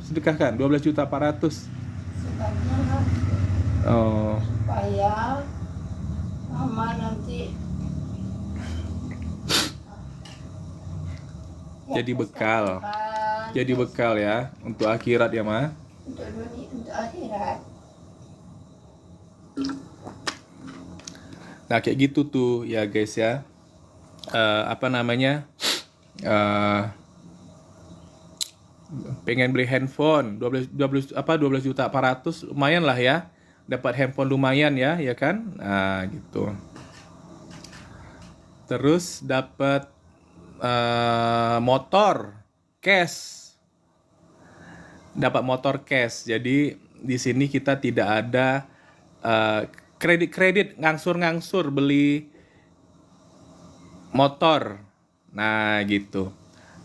sedekahkan 12.400.000. sebagian lah Oh, supaya mama nanti jadi bekal. Jadi bekal ya untuk akhirat ya, Ma. untuk dunia, untuk akhirat. Nah, kayak gitu tuh ya, guys ya. Apa namanya? Pengen beli handphone 12.400.000 lumayan lah ya. Dapat handphone lumayan ya kan? Nah, gitu. Terus dapat motor cash. Dapat motor cash. Jadi di sini kita tidak ada kredit ngangsur-ngangsur beli motor. Nah, gitu.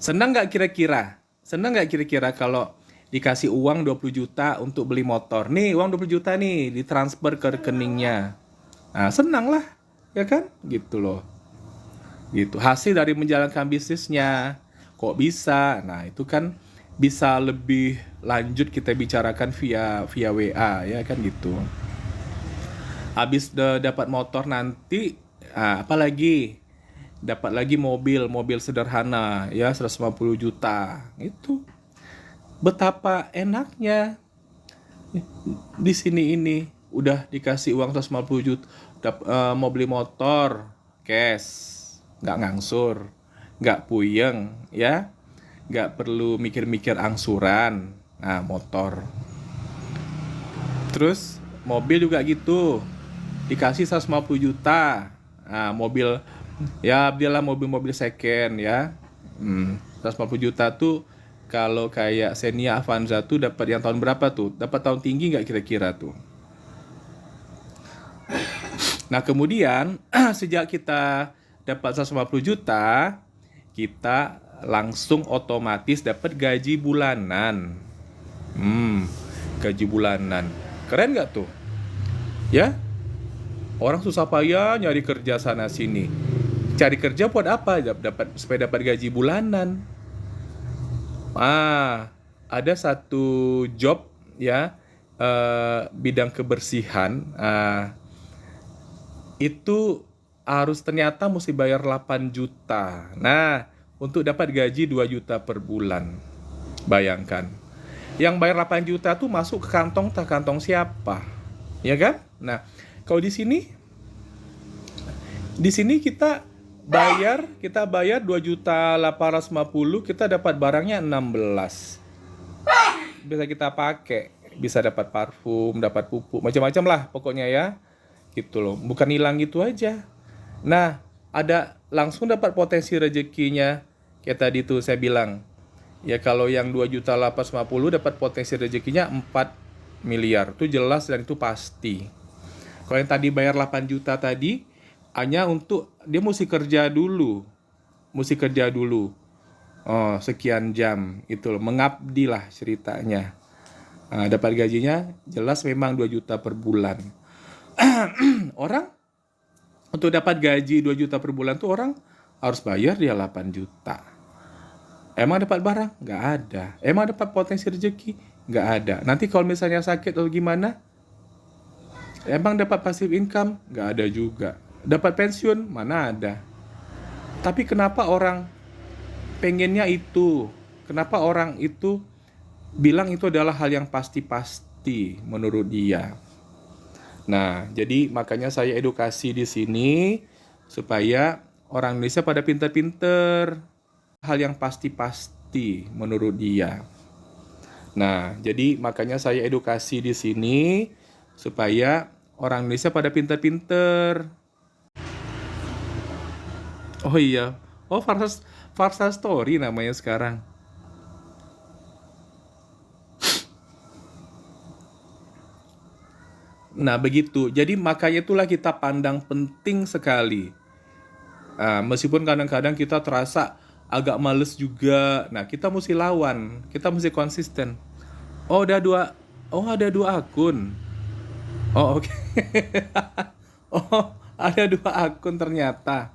Senang nggak kira-kira? Senang nggak kira-kira kalau dikasih uang 20 juta untuk beli motor? Nih, uang 20 juta nih ditransfer ke rekeningnya. Nah, senang lah, ya kan? Gitu loh. Gitu. Hasil dari menjalankan bisnisnya. Kok bisa? Nah, itu kan bisa lebih lanjut kita bicarakan via WA, ya kan gitu. Habis dapat motor nanti, apalagi dapat lagi mobil sederhana ya 150 juta. Itu betapa enaknya di sini ini udah dikasih uang 150 juta, mau beli motor cash, nggak ngangsur, nggak puyeng ya, nggak perlu mikir-mikir angsuran. Nah, motor. Terus mobil juga gitu, dikasih 150 juta. Nah, mobil ya biarlah mobil second ya. 150 juta tuh kalau kayak Xenia Avanza tuh dapat yang tahun berapa tuh? Dapat tahun tinggi nggak kira-kira tuh? Nah, kemudian sejak kita dapat 150 juta, kita langsung otomatis dapat gaji bulanan. Gaji bulanan. Keren nggak tuh? Ya? Orang susah payah nyari kerja sana sini. Cari kerja buat apa? Supaya dapat gaji bulanan. Ada satu job ya, bidang kebersihan. Itu harus ternyata mesti bayar 8 juta. Nah, untuk dapat gaji 2 juta per bulan. Bayangkan. Yang bayar 8 juta tuh masuk ke kantong siapa? Ya kan? Nah, kalau di sini kita bayar 2.850.000, kita dapat barangnya 16. Bisa kita pakai, bisa dapat parfum, dapat pupuk, macam-macam lah pokoknya ya. Gitu loh. Bukan hilang gitu aja. Nah, ada langsung dapat potensi rezekinya. Kayak tadi tuh saya bilang. Ya kalau yang 2.850.000 dapat potensi rezekinya 4 miliar. Itu jelas dan itu pasti. Kalau yang tadi bayar 8 juta tadi, hanya untuk dia mesti kerja dulu. Sekian jam itu loh, mengabdi lah ceritanya. Dapat gajinya jelas memang 2 juta per bulan. Orang untuk dapat gaji 2 juta per bulan tuh orang harus bayar dia 8 juta. Emang dapat barang? Nggak ada. Emang dapat potensi rezeki? Nggak ada. Nanti kalau misalnya sakit atau gimana? Emang dapat passive income? Nggak ada juga. Dapat pensiun? Mana ada. Tapi kenapa orang pengennya itu? Kenapa orang itu bilang itu adalah hal yang pasti-pasti menurut dia? Nah, jadi makanya saya edukasi di sini supaya orang Indonesia pada pinter-pinter. Hal yang pasti-pasti menurut dia. Nah, jadi makanya saya edukasi di sini supaya orang Indonesia pada pinter-pinter. Oh iya, oh Farsa Story namanya sekarang. Nah begitu, jadi makanya itulah kita pandang penting sekali. Meskipun kadang-kadang kita terasa agak males juga, nah kita mesti lawan, kita mesti konsisten. Oh ada dua, oh ada dua akun. Oh oke. Oh ada dua akun ternyata.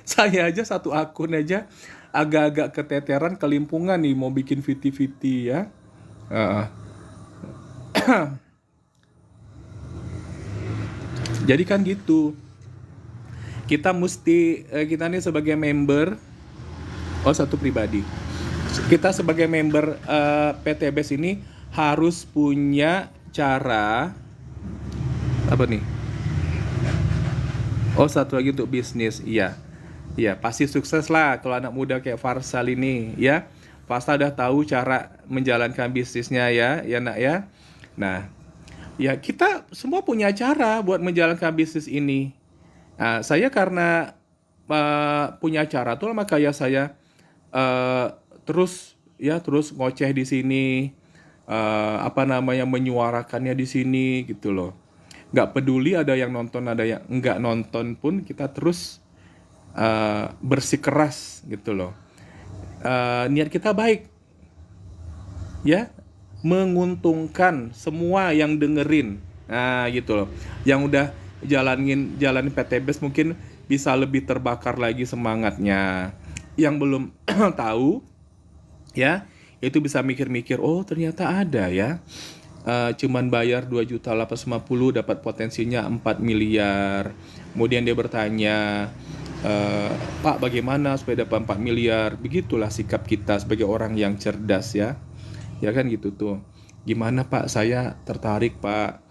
Saya aja satu akun aja agak-agak keteteran, kelimpungan nih mau bikin viti-viti ya. Heeh. Jadi kan gitu. Kita nih sebagai member, oh satu pribadi. Kita sebagai member PTBS ini harus punya cara apa nih? Oh satu lagi untuk bisnis, iya. Iya, pasti sukses lah kalau anak muda kayak Farsal ini, ya. Farsal udah tahu cara menjalankan bisnisnya ya nak ya. Nah, ya kita semua punya cara buat menjalankan bisnis ini. Nah, saya karena punya cara tuh makanya saya terus ngoceh di sini, menyuarakannya di sini gitu loh. Nggak peduli ada yang nonton ada yang nggak nonton pun kita terus bersikeras gitu loh. Niat kita baik, ya, menguntungkan semua yang dengerin. Nah gitu loh. Yang udah jalanin PTBS mungkin bisa lebih terbakar lagi semangatnya. Yang belum tahu, ya, itu bisa mikir-mikir, oh ternyata ada ya. Cuman bayar 2.850.000 dapat potensinya 4 miliar. Kemudian dia bertanya, Pak bagaimana supaya dapat 4 miliar? Begitulah sikap kita sebagai orang yang cerdas ya. Ya kan gitu tuh. Gimana Pak, saya tertarik Pak.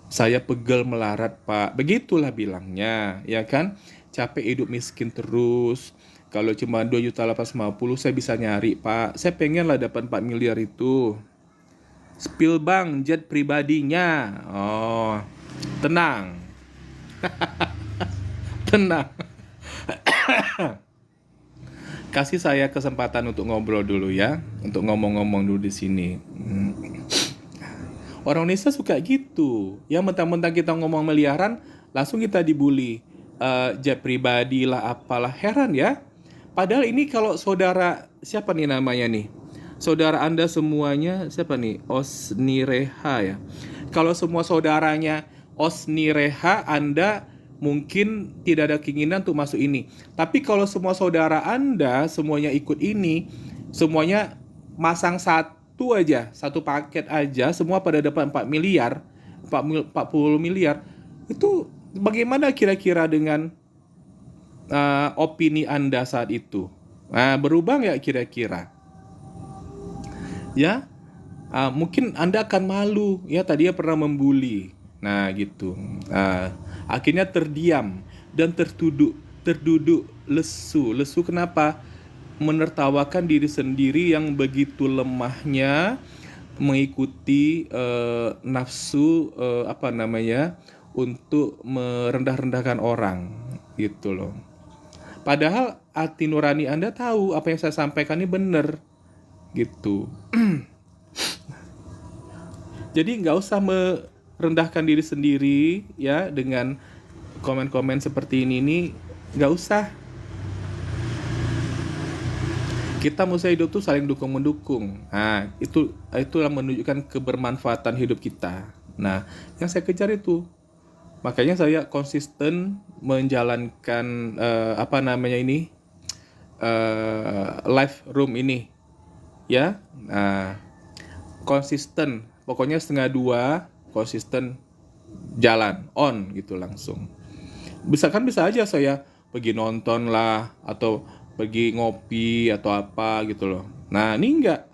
Saya pegel melarat Pak. Begitulah bilangnya, ya kan? Capek hidup miskin terus. Kalau cuma 2.850.000 saya bisa nyari Pak. Saya pengen lah dapat 4 miliar itu. Spill bang, jet pribadinya. Oh, tenang. Tenang. Kasih saya kesempatan untuk ngobrol dulu ya, untuk ngomong-ngomong dulu di sini. Orang Indonesia suka gitu. Ya mentang-mentang kita ngomong miliaran, langsung kita dibully. Jet pribadi lah apalah, heran ya. Padahal ini kalau saudara, siapa nih namanya nih? Saudara Anda semuanya, siapa nih? Osnireha ya. Kalau semua saudaranya Osnireha, Anda mungkin tidak ada keinginan untuk masuk ini. Tapi kalau semua saudara Anda semuanya ikut ini, semuanya masang satu aja, satu paket aja, semua pada dapat 4 miliar, 40 miliar. Itu bagaimana kira-kira dengan opini Anda saat itu? Nah, berubah nggak kira-kira? Ya, mungkin Anda akan malu. Ya, tadinya pernah membuli. Nah, gitu. Akhirnya terdiam dan terduduk lesu. Lesu kenapa? Menertawakan diri sendiri yang begitu lemahnya mengikuti nafsu untuk merendah-rendahkan orang, gitu loh. Padahal hati nurani Anda tahu apa yang saya sampaikan ini benar, gitu. Jadi nggak usah merendahkan diri sendiri ya dengan komen-komen seperti ini nggak usah. Kita mesti hidup tuh saling dukung mendukung. Nah itulah menunjukkan kebermanfaatan hidup kita. Nah yang saya kejar itu. Makanya saya konsisten menjalankan live room ini, ya. Nah, konsisten. Pokoknya 1:30 konsisten jalan on gitu langsung. Bisa aja saya pergi nonton lah atau pergi ngopi atau apa gitu loh. Nah ini enggak.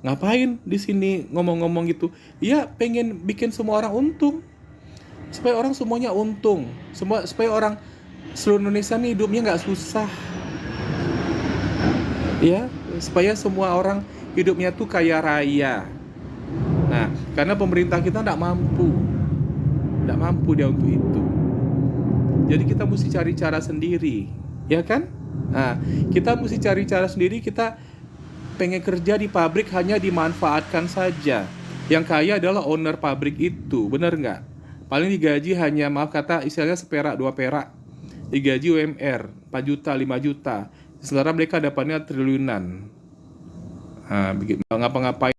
Ngapain di sini ngomong-ngomong gitu? Ya pengen bikin semua orang untung. Supaya orang semuanya untung, supaya orang seluruh Indonesia nih hidupnya nggak susah, ya, supaya semua orang hidupnya tuh kaya raya. Nah, karena pemerintah kita tidak mampu dia untuk itu. Jadi kita mesti cari cara sendiri, ya kan? Nah, kita mesti cari cara sendiri. Kita pengen kerja di pabrik hanya dimanfaatkan saja. Yang kaya adalah owner pabrik itu, bener nggak? Paling digaji hanya, maaf kata, istilahnya seperak, 2 perak. Digaji UMR 4 juta, 5 juta. Sementara mereka dapatnya triliunan. Nah, begitu ngapa-ngapain.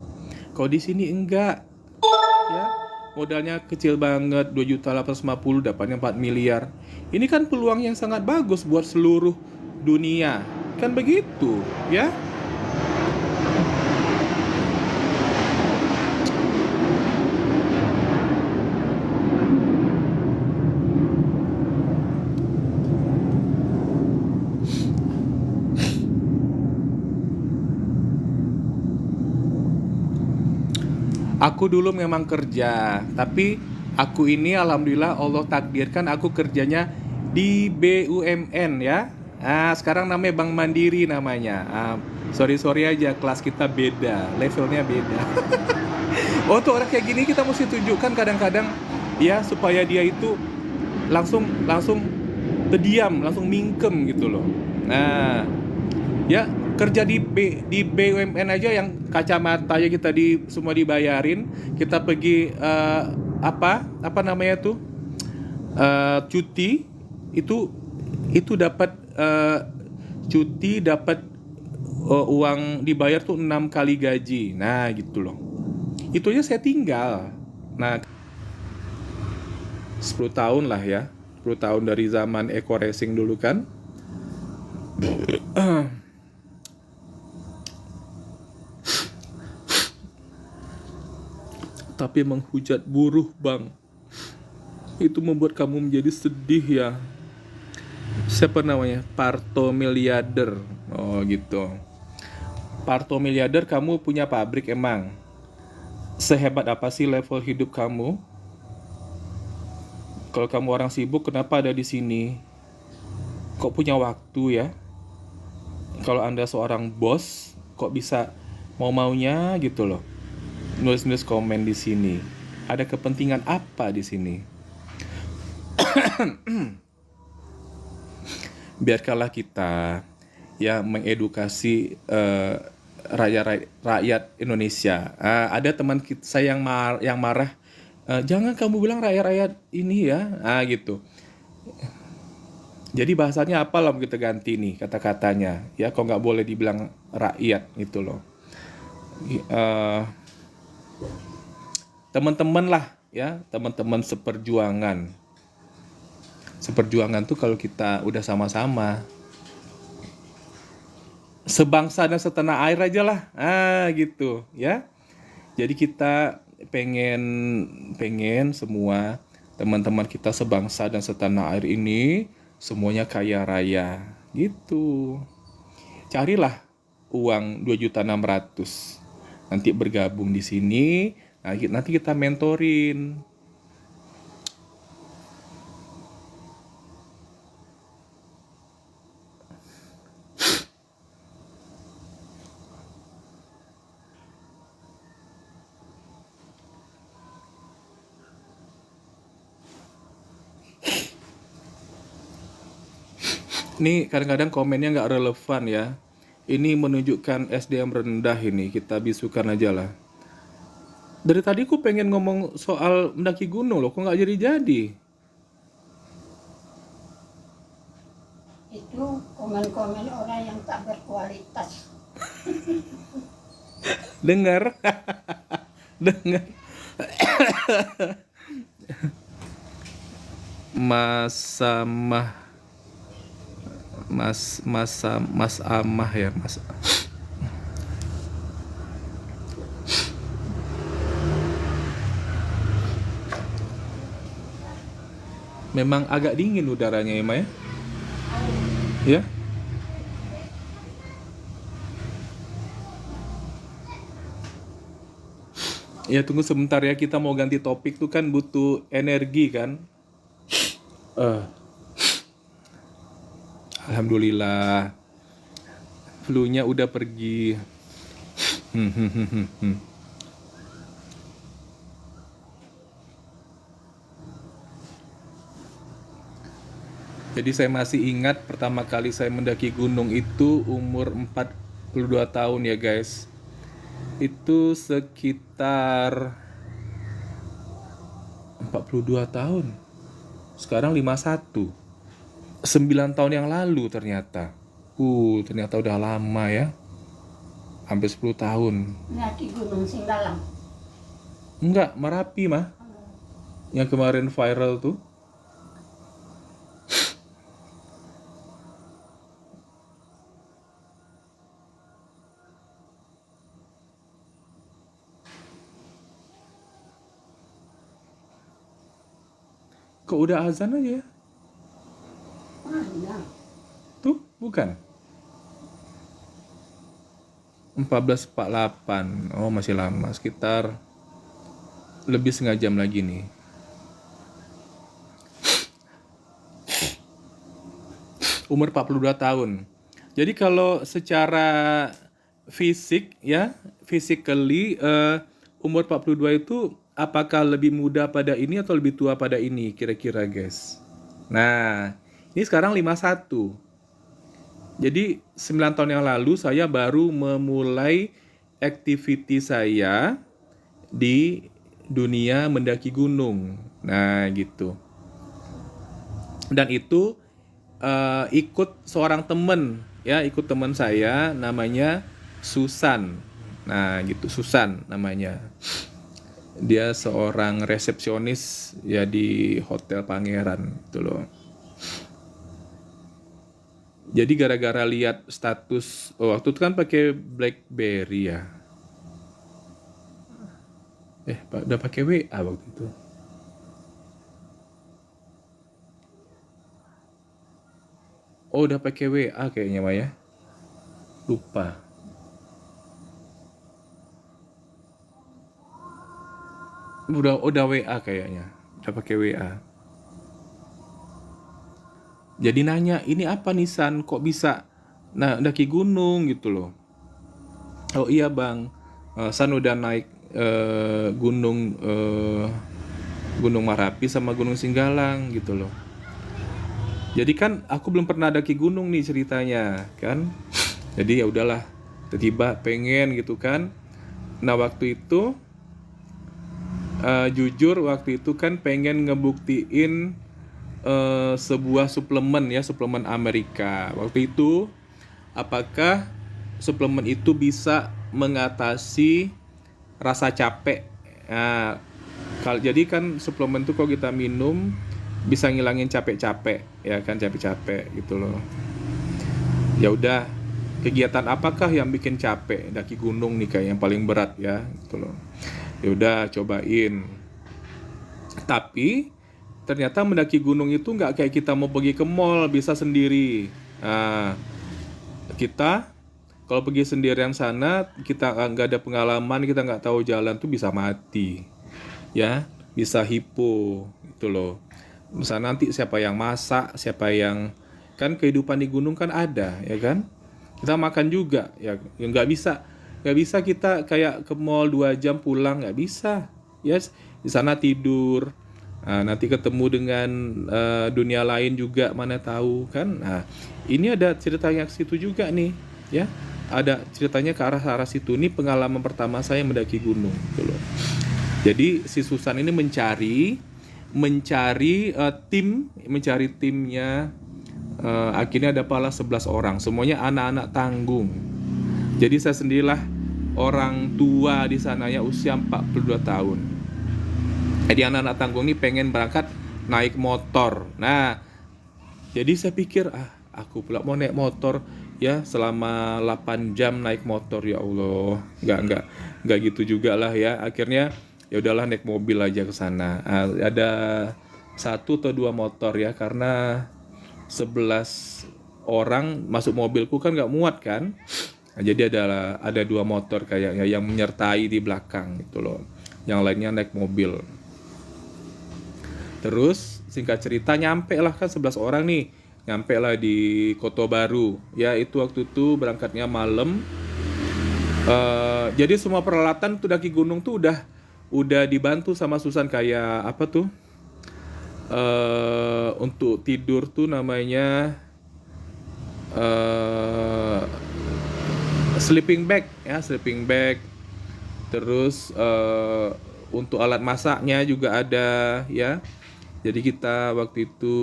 Kalau di sini enggak, ya. Modalnya kecil banget, 2.850.000 dapatnya 4 miliar. Ini kan peluang yang sangat bagus buat seluruh dunia. Kan begitu, ya? Aku dulu memang kerja, tapi aku ini alhamdulillah Allah takdirkan aku kerjanya di BUMN ya. Sekarang namanya Bank Mandiri namanya. Sorry aja, kelas kita beda, levelnya beda. Oh, tuh orang kayak gini kita mesti tunjukkan kadang-kadang ya, supaya dia itu langsung terdiam, langsung mingkem gitu loh. Nah, ya kerja di BUMN aja yang kacamata ya kita semua dibayarin, kita pergi apa namanya tuh, cuti itu dapat cuti, dapat uang dibayar tuh 6 kali gaji. Nah gitu loh, itu aja saya tinggal. Nah 10 tahun lah ya, 10 tahun dari zaman Eco Racing dulu kan. Tapi menghujat buruh, Bang, itu membuat kamu menjadi sedih ya. Siapa namanya? Parto miliarder. Oh gitu. Parto miliarder, kamu punya pabrik emang. Sehebat apa sih level hidup kamu? Kalau kamu orang sibuk, kenapa ada di sini? Kok punya waktu ya? Kalau Anda seorang bos, kok bisa mau-maunya gitu loh. Nulis komen di sini. Ada kepentingan apa di sini? Biarkanlah kita ya mengedukasi rakyat Indonesia. Ada teman saya yang marah, jangan kamu bilang rakyat ini ya, gitu. Jadi bahasanya apa lah kita ganti nih kata-katanya ya, kok nggak boleh dibilang rakyat gitu loh. Teman-teman lah ya, teman-teman seperjuangan tuh kalau kita udah sama-sama sebangsa dan setanah air aja lah, gitu ya. Jadi kita pengen semua teman-teman kita sebangsa dan setanah air ini semuanya kaya raya gitu. Carilah uang 2.600.000, nanti bergabung di sini. Nah, nanti kita mentorin. Ini kadang-kadang komennya nggak relevan ya. Ini menunjukkan SDM rendah ini. Kita bisukan aja lah. Dari tadi aku pengen ngomong soal mendaki gunung loh, kok nggak jadi-jadi? Itu komen-komen orang yang tak berkualitas. Dengar, dengar. Mas Amah ya, Mas. Memang agak dingin udaranya ya, Ma ya? Ya? Ya tunggu sebentar ya, kita mau ganti topik tuh kan butuh energi kan? Alhamdulillah, flu-nya udah pergi. Jadi saya masih ingat pertama kali saya mendaki gunung itu umur 42 tahun ya guys. Itu sekitar 42 tahun. Sekarang 51. 9 tahun yang lalu ternyata. Ternyata udah lama ya. Hampir 10 tahun. Naki Gunung Singgalang. Enggak, Merapi mah. Yang kemarin viral tuh. Kok udah azan aja ya? Mana? Tuh, bukan. 14.48. Oh, masih lama. Sekitar lebih setengah jam lagi nih. Umur 42 tahun. Jadi kalau secara fisik ya, physically umur 42 itu apakah lebih muda pada ini atau lebih tua pada ini kira-kira guys? Nah, ini sekarang 51. Jadi 9 tahun yang lalu saya baru memulai activity saya di dunia mendaki gunung. Nah, gitu. Dan itu ikut seorang temen ya, ikut teman saya namanya Susan. Nah, gitu, Susan namanya. Dia seorang resepsionis ya di Hotel Pangeran gitu loh. Jadi gara-gara lihat status waktu itu kan pakai BlackBerry ya. Udah pakai WA waktu itu. Oh, udah pakai WA kayaknya Mah ya. Lupa. Udah WA kayaknya. Udah pakai WA. Jadi nanya, ini apa nih San? Kok bisa daki gunung gitu loh. Oh iya bang, San udah naik gunung Gunung Merapi sama Gunung Singgalang gitu loh. Jadi kan aku belum pernah daki gunung nih ceritanya kan. Jadi ya udahlah, tiba-tiba pengen gitu kan. Nah waktu itu jujur waktu itu kan pengen ngebuktiin sebuah suplemen ya, suplemen Amerika. Waktu itu apakah suplemen itu bisa mengatasi rasa capek? Nah, jadi kan suplemen itu kalau kita minum bisa ngilangin capek-capek ya kan, capek-capek gitu loh. Ya udah, kegiatan apakah yang bikin capek? Daki gunung nih kayak yang paling berat ya gitu loh. Ya udah cobain. Tapi ternyata mendaki gunung itu nggak kayak kita mau pergi ke mall bisa sendiri. Nah, kita kalau pergi sendirian sana, kita nggak ada pengalaman, kita nggak tahu jalan tuh bisa mati, ya, bisa hipo, gitu loh. Misalnya nanti siapa yang masak, siapa yang kan kehidupan di gunung kan ada, ya kan? Kita makan juga, ya nggak bisa kita kayak ke mall 2 jam pulang nggak bisa, ya. Di sana tidur. Nah, nanti ketemu dengan dunia lain juga mana tahu kan. Nah, ini ada ceritanya ke situ juga nih, ya. Ada ceritanya ke arah situ. Ini pengalaman pertama saya mendaki gunung gitu loh. Jadi si Susan ini mencari timnya. Akhirnya ada pala 11 orang, semuanya anak-anak tanggung. Jadi saya sendirilah orang tua di sana ya, usia 42 tahun. Jadi anak-anak tanggung ini pengen berangkat naik motor. Nah, jadi saya pikir aku pula mau naik motor ya selama 8 jam naik motor, ya Allah. Enggak gitu juga lah ya. Akhirnya ya udahlah naik mobil aja ke sana. Ada 1 atau 2 motor ya, karena 11 orang masuk mobilku kan nggak muat kan. Nah, jadi ada 2 motor kayaknya yang menyertai di belakang gitu loh. Yang lainnya naik mobil. Terus singkat cerita nyampe lah kan 11 orang nih. Nyampe lah di Kota Baru. Ya itu waktu itu berangkatnya malam. Jadi semua peralatan tuh daki gunung tuh udah dibantu sama Susan, kayak apa tuh? Untuk tidur tuh namanya eh, sleeping bag ya, sleeping bag. Terus untuk alat masaknya juga ada ya. Jadi kita waktu itu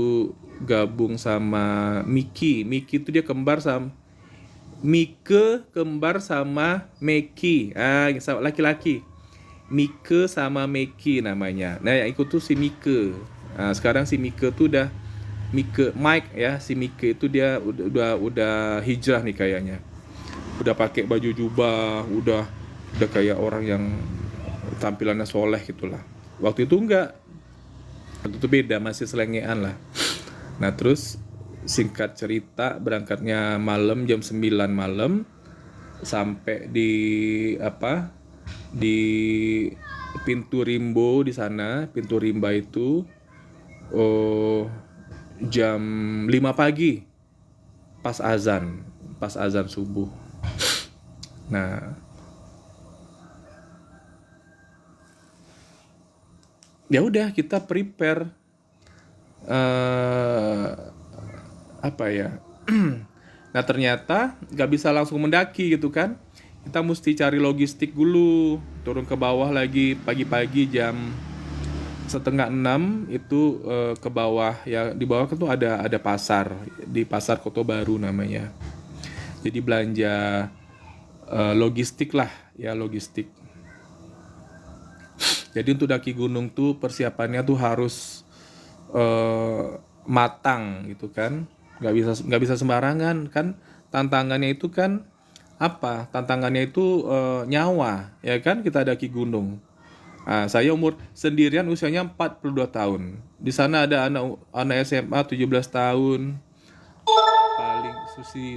gabung sama Miki. Miki itu dia kembar sama Mike, kembar sama Meki. Laki-laki. Mike sama Meki namanya. Nah, yang ikut tuh si Mike. Nah, sekarang si Mike tuh udah Mike ya, si Mike itu dia udah hijrah nih kayaknya. Udah pakai baju jubah, udah kayak orang yang tampilannya soleh gitulah. Waktu itu enggak. Waktu itu beda, masih selengean lah. Nah, terus singkat cerita berangkatnya malam jam 9 malam sampai di apa? Di pintu Rimbo di sana, pintu Rimba itu jam 5 pagi pas azan subuh. Nah, ya udah kita prepare eh apa ya? Nah, ternyata nggak bisa langsung mendaki gitu kan. Kita mesti cari logistik dulu, turun ke bawah lagi pagi-pagi jam setengah 6 itu ke bawah ya. Di bawah kan tuh ada pasar, di pasar Kota Baru namanya. Jadi belanja logistik lah ya, logistik. Jadi untuk daki gunung tuh persiapannya tuh harus matang gitu kan, nggak bisa sembarangan kan. Tantangannya itu kan apa? Tantangannya itu nyawa ya kan, kita daki gunung. Nah, saya umur sendirian usianya 42 tahun. Di sana ada anak SMA 17 tahun. Paling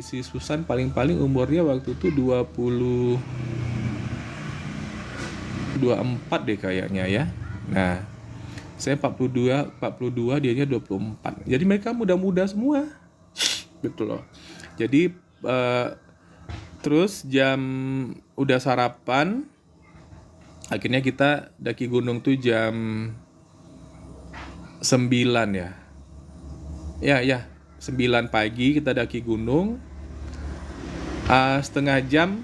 si Susan paling umurnya waktu itu 24 deh kayaknya ya. Nah, saya 42, dianya 24. Jadi mereka muda-muda semua. Gitu loh. Jadi terus jam udah sarapan, akhirnya kita daki gunung tuh jam 9 ya. Ya, 9 pagi kita daki gunung. Setengah jam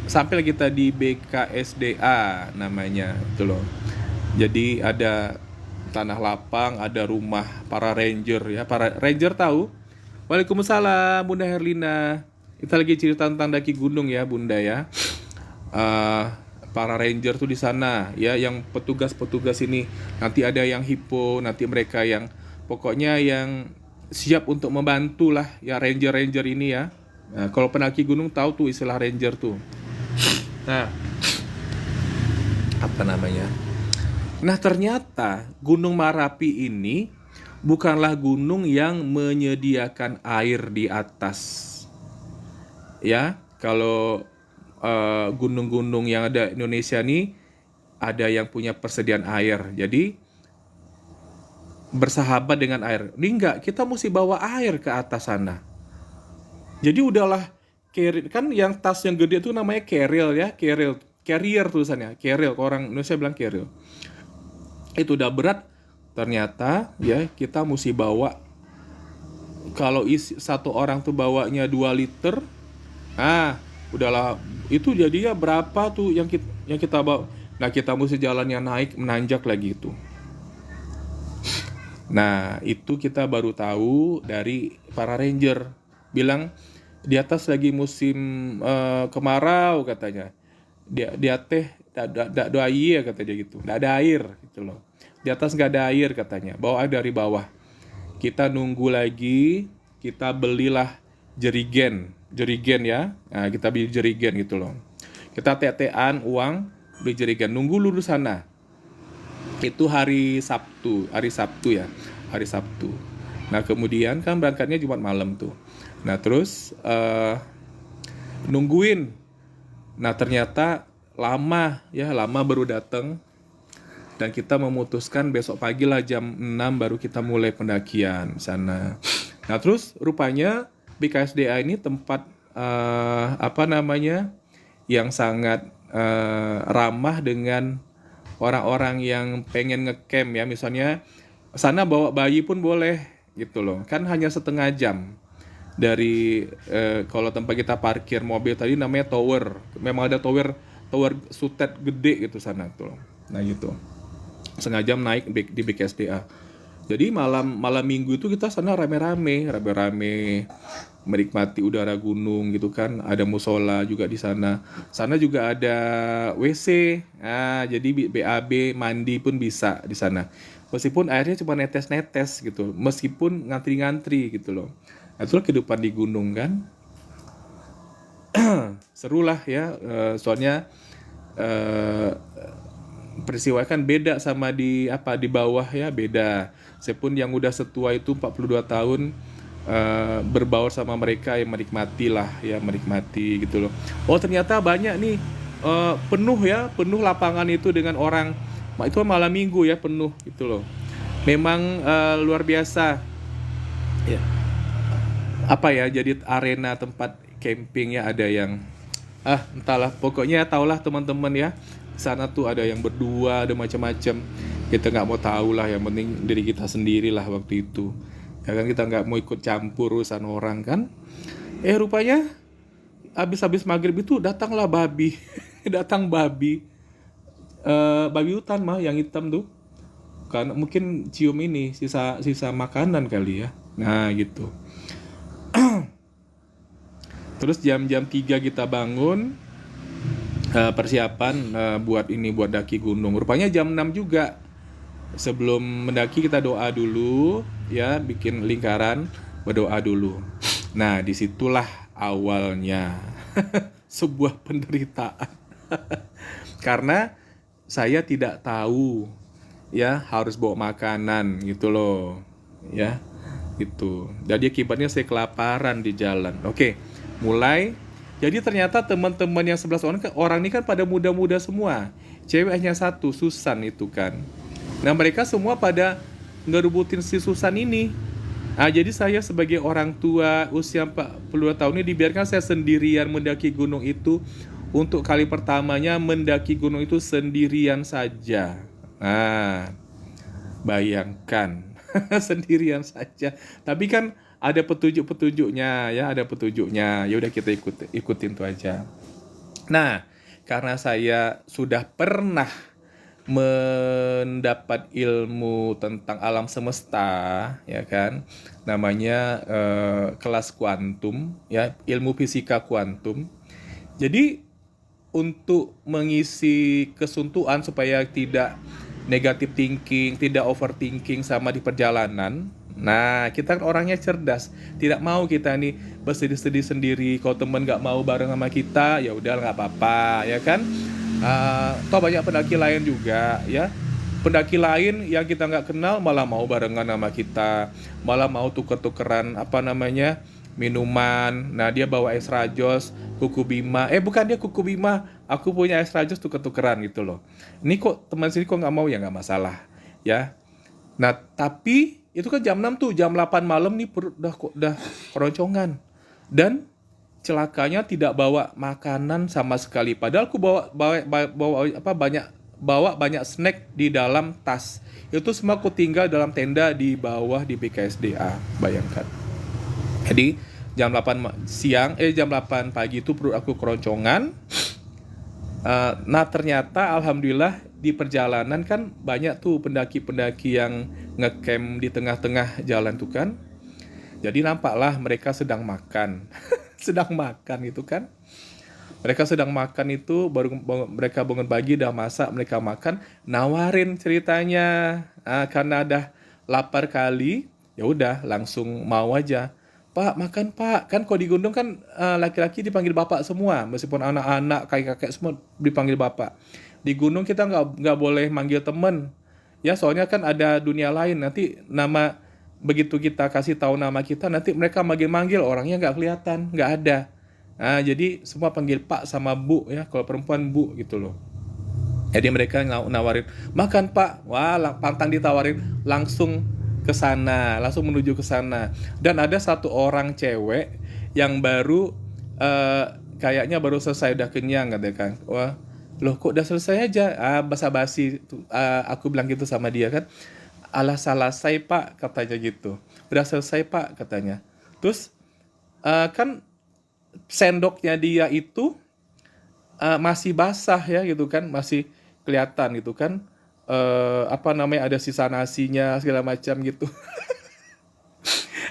sampai kita di BKSDA namanya itu loh. Jadi ada tanah lapang, ada rumah para ranger ya. Para ranger tahu? Waalaikumsalam Bunda Herlina. Kita lagi cerita tentang daki gunung ya Bunda ya. Para ranger tuh di sana ya, yang petugas-petugas ini nanti ada yang hippo, nanti mereka yang pokoknya yang siap untuk membantu lah ya, ranger-ranger ini ya. Nah, kalau pendaki gunung tahu tuh istilah ranger tuh. Nah, apa namanya? Nah, ternyata Gunung Merapi ini bukanlah gunung yang menyediakan air di atas. Ya, kalau gunung-gunung yang ada di Indonesia nih ada yang punya persediaan air. Jadi bersahabat dengan air. Ini enggak, kita mesti bawa air ke atas sana. Jadi udahlah, kan yang tas yang gede itu namanya carrier ya, carrier tulisannya, carrier, orang Indonesia bilang carrier. Itu udah berat, ternyata ya kita mesti bawa, kalau satu orang tuh bawanya 2 liter, udahlah itu jadinya berapa tuh yang kita bawa. Nah, kita mesti jalannya naik menanjak lagi itu. Nah, itu kita baru tahu dari para ranger. Bilang di atas lagi musim kemarau katanya. Dia teh tidak ada air kata dia gitu. Tidak ada air gitu loh. Di atas nggak ada air katanya. Bawa air dari bawah. Kita nunggu lagi. Kita belilah jerigen ya. Nah, kita beli jerigen gitu loh. Kita tetean uang beli jerigen. Nunggu lurus sana. Itu hari Sabtu ya. Hari Sabtu. Nah, kemudian kan berangkatnya Jumat malam tuh. Nah, terus nungguin. Nah, ternyata lama baru datang. Dan kita memutuskan besok pagi lah jam 6 baru kita mulai pendakian sana. Nah, terus rupanya BKSDA ini tempat yang sangat ramah dengan orang-orang yang pengen ngecamp ya. Misalnya Sana bawa bayi pun boleh gitu loh. Kan hanya setengah jam dari kalau tempat kita parkir mobil tadi namanya tower. Memang ada tower tower sutet gede gitu sana tuh. Nah gitu. Setengah jam naik di BKSDA. Jadi malam malam minggu itu kita sana rame-rame menikmati udara gunung gitu kan. Ada musola juga di sana. Sana juga ada WC. Nah, jadi BAB mandi pun bisa di sana. Meskipun airnya cuma netes-netes gitu. Meskipun ngantri-ngantri gitu loh. Nah, itulah kehidupan di gunung kan. Seru lah ya. Soalnya peristiwa kan beda sama di bawah ya, beda. Saya pun yang udah setua itu 42 tahun berbaur sama mereka yang menikmati gitu loh. Oh ternyata banyak nih penuh lapangan itu dengan orang. Itu malam minggu ya penuh gitu loh. Memang luar biasa ya. Apa ya, jadi arena tempat camping ya, ada yang entahlah, pokoknya taulah teman-teman ya, di sana tuh ada yang berdua, ada macam-macam. Kita nggak mau tahu lah, yang penting diri kita sendiri lah waktu itu ya kan. Kita nggak mau ikut campur urusan orang kan. Rupanya habis maghrib itu datanglah babi. Datang babi, babi hutan mah yang hitam tuh, karena mungkin cium ini sisa makanan kali ya. Nah gitu. Terus jam-jam 3 kita bangun, persiapan buat daki gunung. Rupanya jam 6 juga. Sebelum mendaki kita doa dulu ya, bikin lingkaran, berdoa dulu. Nah, disitulah awalnya sebuah penderitaan. Karena saya tidak tahu ya harus bawa makanan gitu loh. Ya. Gitu. Jadi akibatnya saya kelaparan di jalan. Oke. Mulai. Jadi ternyata teman-teman yang 11 orang ini kan pada muda-muda semua. Cewek hanya satu, Susan itu kan. Nah mereka semua pada ngerebutin si Susan ini. Nah jadi saya sebagai orang tua usia 42 tahun ini dibiarkan saya sendirian mendaki gunung itu. Untuk kali pertamanya mendaki gunung itu sendirian saja. Nah bayangkan. Sendirian saja. Tapi kan ada petunjuk-petunjuknya ya, ada petunjuknya. Ya udah kita ikutin tuh aja. Nah, karena saya sudah pernah mendapat ilmu tentang alam semesta, ya kan? Namanya kelas kuantum, ya, ilmu fisika kuantum. Jadi untuk mengisi kesuntuan supaya tidak negative thinking, tidak overthinking sama di perjalanan. Nah, kita kan orangnya cerdas. Tidak mau kita nih bersedih-sedih sendiri. Kalau temen nggak mau bareng sama kita, ya udah nggak apa-apa, ya kan? Toh banyak pendaki lain juga, ya. Pendaki lain yang kita nggak kenal malah mau barengan sama kita, malah mau tuker-tukeran minuman. Nah dia bawa es rajos, kuku bima. Bukan dia kuku bima, aku punya es rajos, tuker-tukeran gitu loh. Ini kok teman sini kok nggak mau, ya nggak masalah ya. Nah tapi itu kan jam 6 tuh, jam 8 malam nih perut udah keroncongan. Dan celakanya tidak bawa makanan sama sekali. Padahal aku bawa banyak snack di dalam tas. Itu semua aku tinggal dalam tenda di bawah di BKSDA, bayangkan. Jadi jam 8 pagi itu perut aku keroncongan. Nah ternyata alhamdulillah di perjalanan kan banyak tuh pendaki-pendaki yang ngecamp di tengah-tengah jalan tuh kan. Jadi nampaklah mereka sedang makan. Sedang makan itu kan. Mereka sedang makan itu, baru mereka bangun pagi udah masak, mereka makan, nawarin ceritanya. Karena udah lapar kali, ya udah langsung mau aja. Pak, makan Pak. Kan kalau di gunung kan laki-laki dipanggil bapak semua. Meskipun anak-anak, kakek-kakek semua dipanggil bapak. Di gunung kita nggak boleh manggil temen. Ya soalnya kan ada dunia lain. Nanti begitu kita kasih tahu nama kita, nanti mereka manggil-manggil, orangnya nggak kelihatan, nggak ada. Nah, jadi semua panggil Pak sama Bu ya. Kalau perempuan Bu gitu loh. Jadi mereka nawarin, makan Pak. Wah, pantang ditawarin, langsung ke sana, langsung menuju ke sana. Dan ada satu orang cewek yang baru kayaknya baru selesai, udah kenyang katanya kan. Wah, loh kok udah selesai aja? Basa-basi aku bilang gitu sama dia kan. Alah selesai pak katanya gitu. Udah selesai pak katanya. Terus kan sendoknya dia itu masih basah ya gitu kan, masih kelihatan gitu kan, apa namanya, ada sisa nasinya segala macam gitu.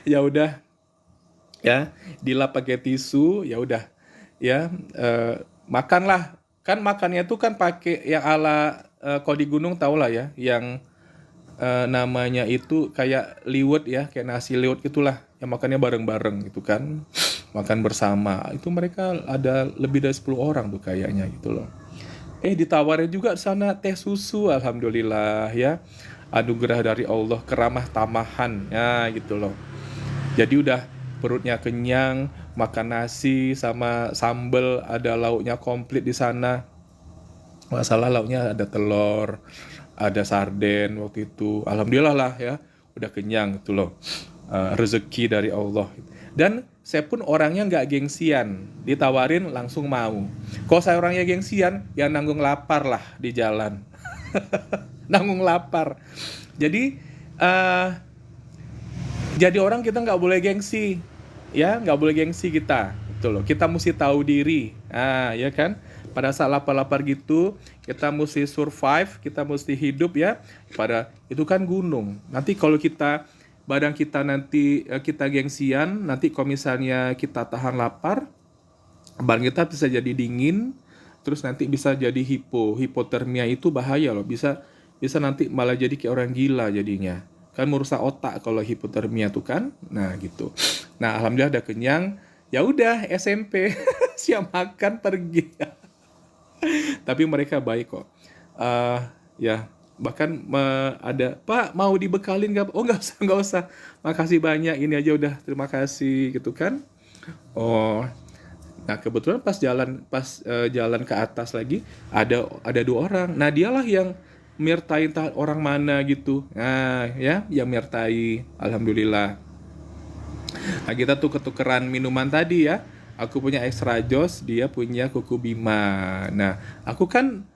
Ya udah, ya dilap pakai tisu, ya udah, ya makanlah. Kan makannya tuh kan pakai yang ala kalau di gunung tau lah ya, yang namanya itu kayak liwet ya, kayak nasi liwet gitulah, yang makannya bareng-bareng gitu kan, makan bersama. Itu mereka ada lebih dari 10 orang tuh kayaknya gitu loh. Ditawarin juga sana teh susu, alhamdulillah ya, anugerah dari Allah, keramah tamahan ya gitu loh. Jadi udah perutnya kenyang, makan nasi sama sambel, ada lauknya komplit di sana. Masalah lauknya ada telur, ada sarden waktu itu. Alhamdulillah lah ya, udah kenyang gitu loh. Rezeki dari Allah. Dan saya pun orangnya nggak gengsian, ditawarin langsung mau. Kalau saya orangnya gengsian, ya nanggung lapar lah di jalan. Nanggung lapar. Jadi eh jadi orang kita nggak boleh gengsi, ya nggak boleh gengsi kita, gitu loh. Kita mesti tahu diri, ya kan. Pada saat lapar-lapar gitu, kita mesti survive, kita mesti hidup ya. Pada itu kan gunung. Nanti kalau kita badan kita nanti kita gengsian, nanti kalau misalnya kita tahan lapar, badan kita bisa jadi dingin, terus nanti bisa jadi hipotermia. Itu bahaya loh, bisa bisa nanti malah jadi kayak orang gila jadinya, kan merusak otak kalau hipotermia tuh kan. Nah gitu. Nah alhamdulillah udah kenyang, ya udah SMP siap makan pergi. Tapi mereka baik kok. Ya bahkan ada, Pak mau dibekalin nggak? Oh nggak usah, nggak usah, makasih banyak, ini aja udah, terima kasih gitu kan. Oh, nah kebetulan pas jalan ke atas lagi ada 2 orang. Nah dialah yang mirtai entah orang mana gitu. Nah ya, yang mirtai, alhamdulillah. Nah kita tuh ketukeran minuman tadi ya. Aku punya extra jos, dia punya kuku bima. Nah aku kan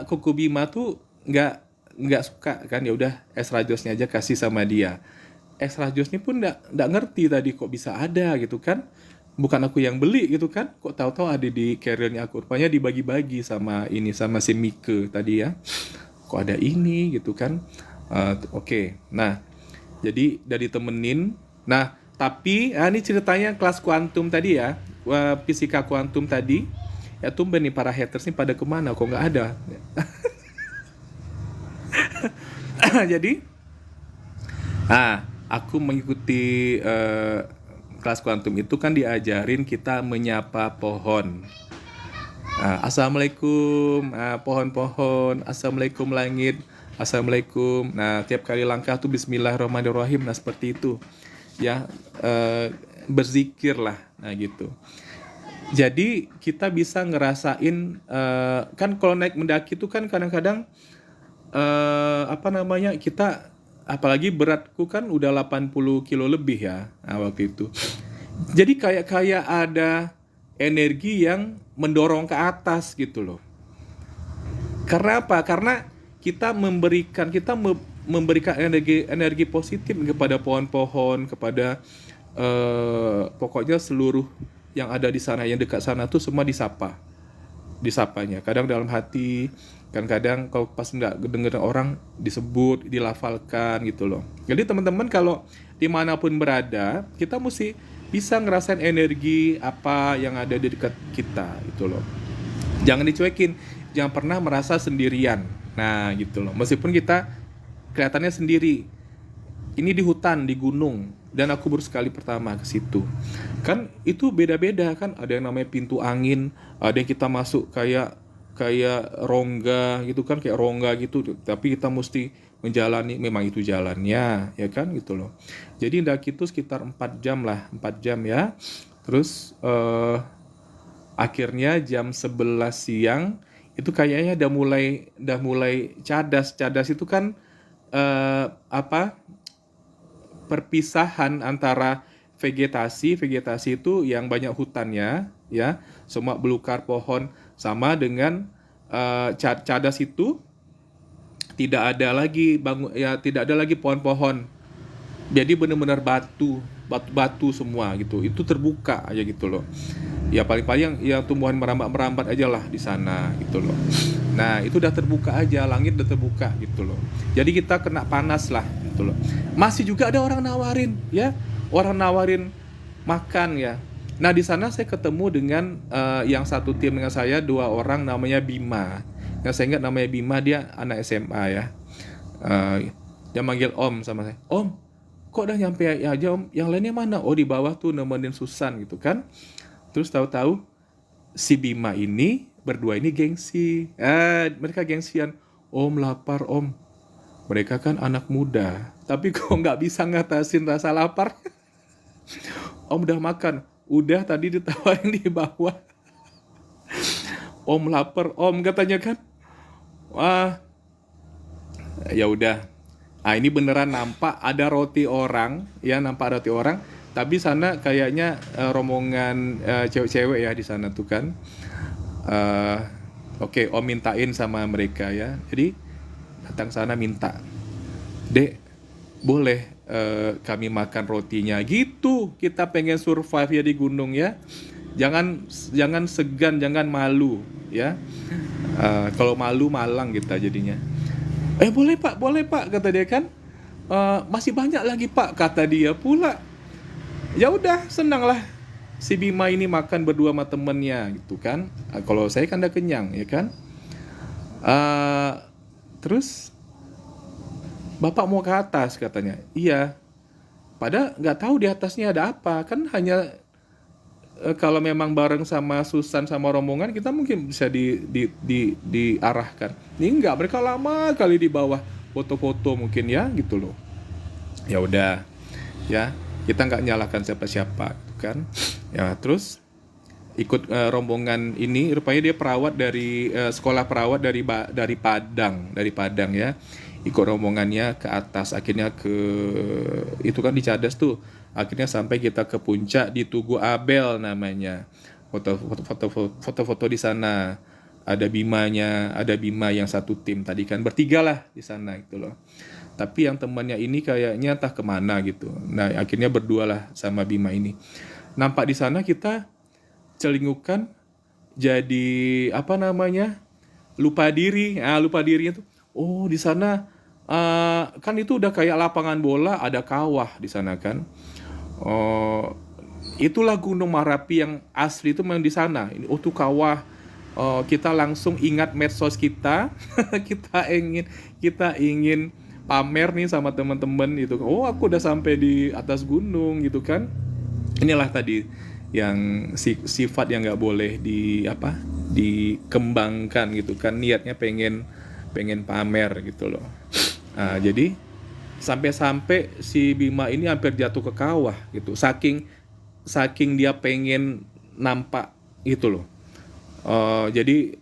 kuku bima tuh nggak suka kan, ya udah extra josnya aja kasih sama dia. Extra jos ini pun nggak ngerti tadi kok bisa ada gitu kan, bukan aku yang beli gitu kan, kok tahu-tahu ada di carriernya aku, rupanya dibagi-bagi sama ini, sama si Mike tadi ya, kok ada ini gitu kan. Oke. Nah jadi udah ditemenin. Nah tapi ini ceritanya kelas kuantum tadi ya, fisika kuantum tadi ya. Tumben nih para haters nih pada kemana, kok nggak ada. Jadi aku mengikuti kelas kuantum itu kan diajarin kita menyapa pohon. Assalamualaikum, pohon-pohon, assalamualaikum langit, assalamualaikum. Nah tiap kali langkah tuh bismillahirrahmanirrahim. Nah seperti itu ya, berzikir lah, nah gitu. Jadi kita bisa ngerasain, kan kalau naik mendaki itu kan kadang-kadang apa namanya, kita apalagi beratku kan udah 80 kilo lebih ya, waktu itu. Jadi kayak ada energi yang mendorong ke atas gitu loh. Karena apa? Karena kita memberikan energi positif kepada pohon-pohon, kepada pokoknya seluruh yang ada di sana, yang dekat sana tuh semua disapanya. Kadang dalam hati, kadang kalau pas nggak denger orang disebut, dilafalkan gitu loh. Jadi teman-teman kalau dimanapun berada, kita mesti bisa ngerasain energi apa yang ada di dekat kita gitu loh. Jangan dicuekin, jangan pernah merasa sendirian. Nah gitu loh, meskipun kita kelihatannya sendiri. Ini di hutan, di gunung, dan aku baru sekali pertama ke situ. Kan itu beda-beda kan, ada yang namanya pintu angin, ada yang kita masuk kayak rongga gitu kan, kayak rongga gitu. Tapi kita mesti menjalani, memang itu jalannya, ya kan gitu loh. Jadi daki itu sekitar 4 jam lah, 4 jam ya. Terus akhirnya jam 11 siang itu kayaknya udah mulai cadas. Cadas itu kan perpisahan antara vegetasi itu yang banyak hutannya ya, semua belukar pohon, sama dengan cadas itu tidak ada lagi pohon-pohon. Jadi benar-benar batu semua gitu. Itu terbuka aja gitu loh. Ya paling-paling yang tumbuhan merambat-merambat aja lah di sana gitu loh. Nah, itu udah terbuka aja, langit udah terbuka gitu loh. Jadi kita kena panas lah gitu loh. Masih juga ada orang nawarin ya, orang nawarin makan ya. Nah, di sana saya ketemu dengan yang satu tim dengan saya, 2 orang namanya Bima. Yang saya ingat namanya Bima, dia anak SMA ya. Dia manggil Om sama saya. Om, kok udah nyampe aja Om? Yang lainnya mana? Oh, di bawah tuh nemenin Susan gitu kan. Terus tahu-tahu si Bima ini berdua ini gengsi. Mereka gengsian. Om lapar Om. Mereka kan anak muda, tapi kok nggak bisa ngatasin rasa lapar. Om udah makan. Udah tadi ditawarin di bawah. Om lapar Om katanya kan. Wah, ya udah. Ah, ini beneran nampak ada roti orang, ya nampak roti orang. Tapi sana kayaknya rombongan cewek-cewek ya di sana tuh kan. Oke, Om mintain sama mereka ya. Jadi datang sana minta, Dek, boleh kami makan rotinya gitu. Kita pengen survive ya di gunung ya. Jangan segan, jangan malu ya. Kalau malu malang kita jadinya. Boleh pak kata dia kan. Masih banyak lagi pak kata dia pula. Ya udah, senanglah si Bima ini makan berdua sama temennya gitu kan. Kalau saya kan udah kenyang ya kan. Terus Bapak mau ke atas katanya. Iya. Padahal nggak tahu di atasnya ada apa. Kan hanya kalau memang bareng sama Susan sama rombongan kita mungkin bisa diarahkan. Ini nggak, mereka lama kali di bawah foto-foto mungkin ya gitu loh. Ya udah ya, kita nggak nyalahkan siapa-siapa kan. Ya terus ikut rombongan ini, rupanya dia perawat dari sekolah perawat dari Padang ya. Ikut rombongannya ke atas, akhirnya ke itu kan di Cadas tuh, akhirnya sampai kita ke puncak di Tugu Abel namanya. Foto-foto di sana, ada Bima yang satu tim tadi kan, bertiga lah di sana gitu loh. Tapi yang temannya ini kayaknya entah kemana gitu. Nah akhirnya berdua lah sama Bima ini. Nampak di sana kita celingukan, jadi apa namanya, lupa diri. Lupa dirinya tuh, oh di sana kan itu udah kayak lapangan bola, ada kawah di sana kan. Oh, itulah Gunung Merapi yang asli itu memang di sana. Ini tuh kawah. Kita langsung ingat medsos kita. kita ingin pamer nih sama teman-teman gitu. Oh, aku udah sampai di atas gunung gitu kan. Inilah tadi yang sifat yang nggak boleh dikembangkan gitu kan, niatnya pengen pamer gitu loh. Jadi sampai si Bima ini hampir jatuh ke kawah gitu, saking dia pengen nampak gitu loh. Jadi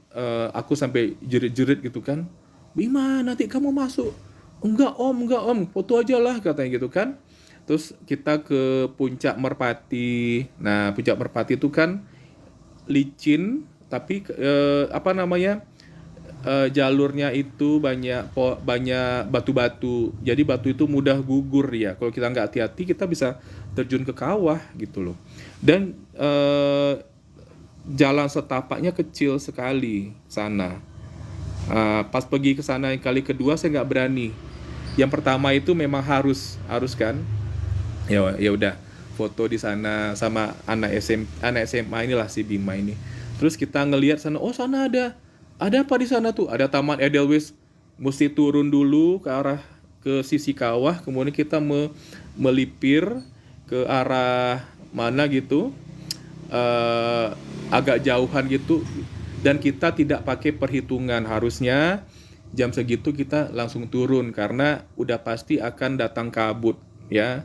aku sampai jerit-jerit gitu kan, Bima nanti kamu masuk. Enggak om, foto aja lah katanya gitu kan. Terus kita ke Puncak Merpati. Nah, Puncak Merpati itu kan licin, tapi jalurnya itu banyak batu-batu. Jadi batu itu mudah gugur ya. Kalau kita nggak hati-hati, kita bisa terjun ke kawah gitu loh. Dan jalan setapaknya kecil sekali sana. Pas pergi ke sana yang kali kedua saya nggak berani. Yang pertama itu memang harus kan. Ya udah, foto di sana sama anak SMA inilah si Bima ini. Terus kita ngelihat sana, oh sana ada apa di sana tuh? Ada Taman Edelweiss. Mesti turun dulu ke sisi kawah, kemudian kita melipir ke arah mana gitu, agak jauhan gitu. Dan kita tidak pakai perhitungan, harusnya jam segitu kita langsung turun karena udah pasti akan datang kabut ya.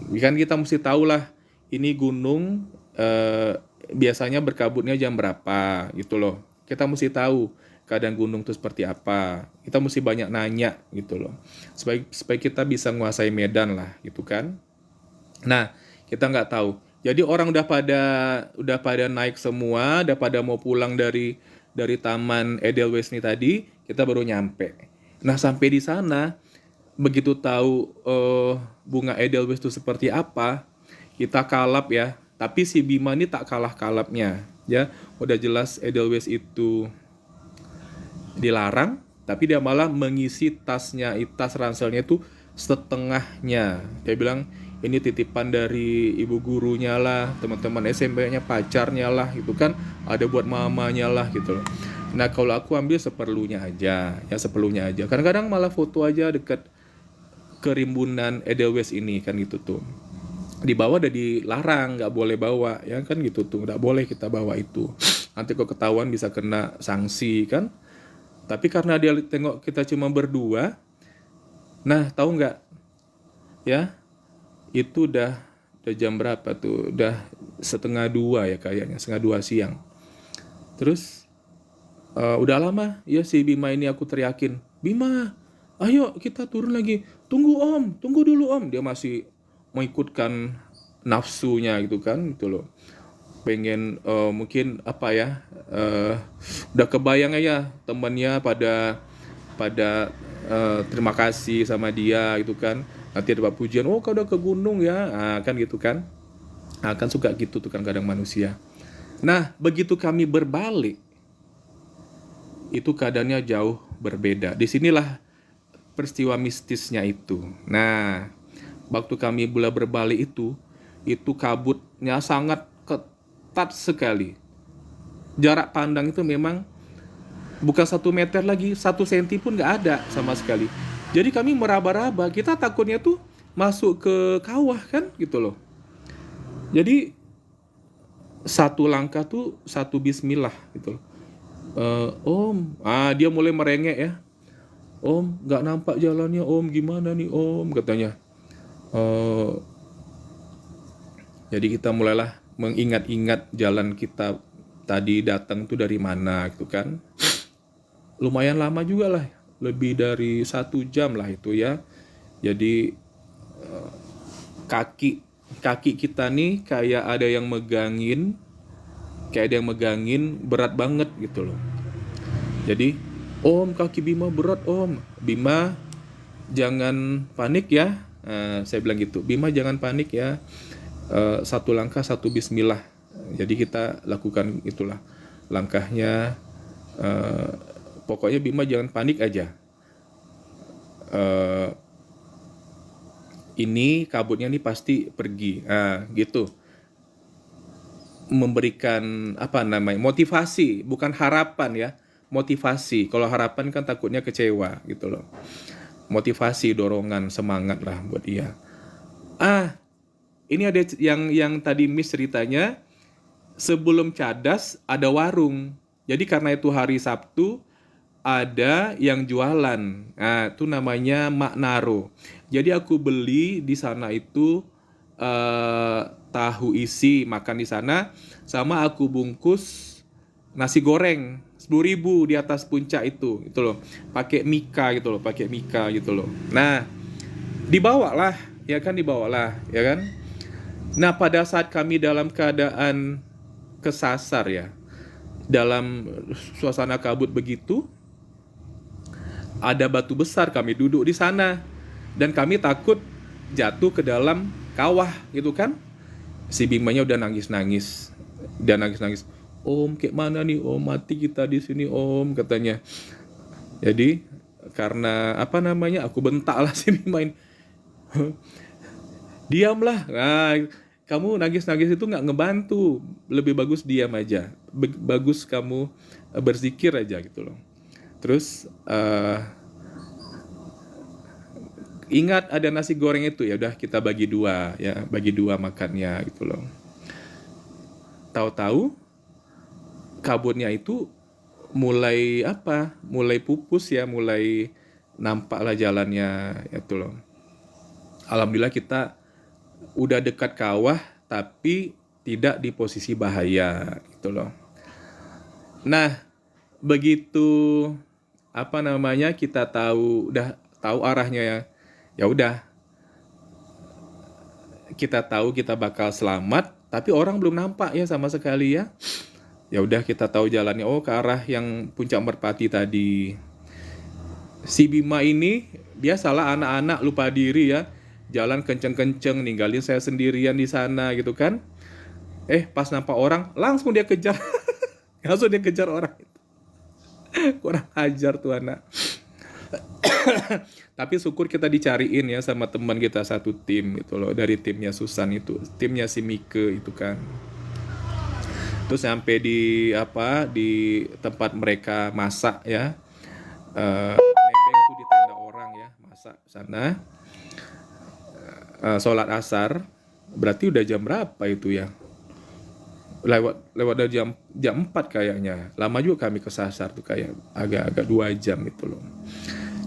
Kan kita mesti tahu lah ini gunung biasanya berkabutnya jam berapa gitu loh. Kita mesti tahu keadaan gunung itu seperti apa. Kita mesti banyak nanya gitu loh, supaya kita bisa menguasai medan lah gitu kan. Nah kita nggak tahu. Jadi orang udah pada naik semua, udah pada mau pulang dari Taman Edelweiss ini tadi. Kita baru nyampe. Nah, sampai di sana begitu tahu bunga Edelweiss itu seperti apa, kita kalap ya. Tapi si Bima ini tak kalah kalapnya, ya. Udah jelas Edelweiss itu dilarang, tapi dia malah mengisi tasnya, tas ranselnya itu setengahnya. Dia bilang ini titipan dari ibu gurunya lah, teman-teman SMP-nya, pacarnya lah, gitu kan, ada buat mamanya lah gitu loh. Nah, kalau aku ambil seperlunya aja, ya seperlunya aja. Kadang-kadang malah foto aja dekat kerimbunan Edelweiss ini kan gitu tuh. Di bawah udah dilarang, nggak boleh bawa, ya kan gitu tuh, nggak boleh kita bawa itu. Nanti kok ketahuan bisa kena sanksi kan. Tapi karena dia tengok kita cuma berdua, nah tahu nggak, ya itu udah jam berapa tuh? Udah 1:30 ya kayaknya, 1:30 siang. Terus udah lama ya si Bima ini aku teriakin, Bima, ayo kita turun lagi. Tunggu om, tunggu dulu om. Dia masih mengikutkan nafsunya gitu kan, gitu loh. Pengen mungkin apa ya, udah kebayang ya temannya pada terima kasih sama dia gitu kan, nanti ada pujian, oh kau udah ke gunung ya, kan gitu kan. Kan suka gitu tuh kan kadang manusia. Nah, begitu kami berbalik itu keadaannya jauh berbeda. Disinilah peristiwa mistisnya itu. Nah, waktu kami mulai berbalik itu kabutnya sangat ketat sekali. Jarak pandang itu memang bukan 1 meter lagi, 1 senti pun nggak ada sama sekali. Jadi kami meraba-raba, kita takutnya tuh masuk ke kawah kan gitu loh. Jadi satu langkah tuh 1 bismillah gitu loh. Om, dia mulai merengek ya. Om, nggak nampak jalannya om, gimana nih om, katanya. Jadi kita mulailah mengingat-ingat jalan kita tadi datang tuh dari mana gitu kan. Lumayan lama juga lah, lebih dari 1 jam lah itu ya. Jadi kaki kita nih kayak ada yang megangin, berat banget gitu loh. Jadi, om kaki Bima berat om, Bima jangan panik ya. Saya bilang gitu, Bima jangan panik ya. 1 langkah 1 bismillah. Jadi kita lakukan itulah langkahnya. Pokoknya Bima jangan panik aja. Ini kabutnya nih pasti pergi. Gitu. Memberikan motivasi, bukan harapan ya. Motivasi. Kalau harapan kan takutnya kecewa gitu loh. Motivasi, dorongan, semangat lah buat dia. Ini ada yang tadi Miss ceritanya, sebelum Cadas ada warung. Jadi karena itu hari Sabtu, ada yang jualan. Nah, itu namanya Mak Naro. Jadi aku beli di sana itu tahu isi, makan di sana, sama aku bungkus nasi goreng 10.000 di atas puncak itu loh. Pakai mika gitu loh. Nah, dibawalah, ya kan. Nah, pada saat kami dalam keadaan kesasar ya, dalam suasana kabut begitu, ada batu besar, kami duduk di sana dan kami takut jatuh ke dalam kawah gitu kan. Si Bimanya udah nangis-nangis. Om, kayak mana nih om, mati kita di sini om, katanya. Jadi karena aku bentak lah si Bimain. Diamlah. Nah, kamu nangis-nangis itu nggak ngebantu. Lebih bagus diam aja. Bagus kamu berzikir aja gitu loh. Terus ingat ada nasi goreng itu, ya udah kita bagi 2 ya, bagi 2 makannya gitu loh. Tahu-tahu kabutnya itu mulai pupus ya, mulai nampaklah jalannya itu loh. Alhamdulillah kita udah dekat kawah tapi tidak di posisi bahaya gitu loh. Nah, begitu kita udah tahu arahnya ya. Ya udah, kita tahu kita bakal selamat, tapi orang belum nampak ya sama sekali ya. Ya udah kita tahu jalannya, ke arah yang Puncak Merpati tadi. Si Bima ini dia salah anak-anak lupa diri ya, jalan kenceng-kenceng ninggalin saya sendirian di sana gitu kan. Pas nampak orang langsung dia kejar, langsung dia kejar orang itu. Kurang ajar tuh anak. Tapi syukur kita dicariin ya sama teman kita satu tim gitu loh, dari timnya Susan itu, timnya si Mike itu kan. Terus sampai di tempat mereka masak ya, nebeng tuh di tenda orang ya, masak sana. Sholat asar, berarti udah jam berapa itu ya? Lewat dari jam 4 kayaknya. Lama juga kami kesasar tuh, kayak agak-agak 2 jam itu loh.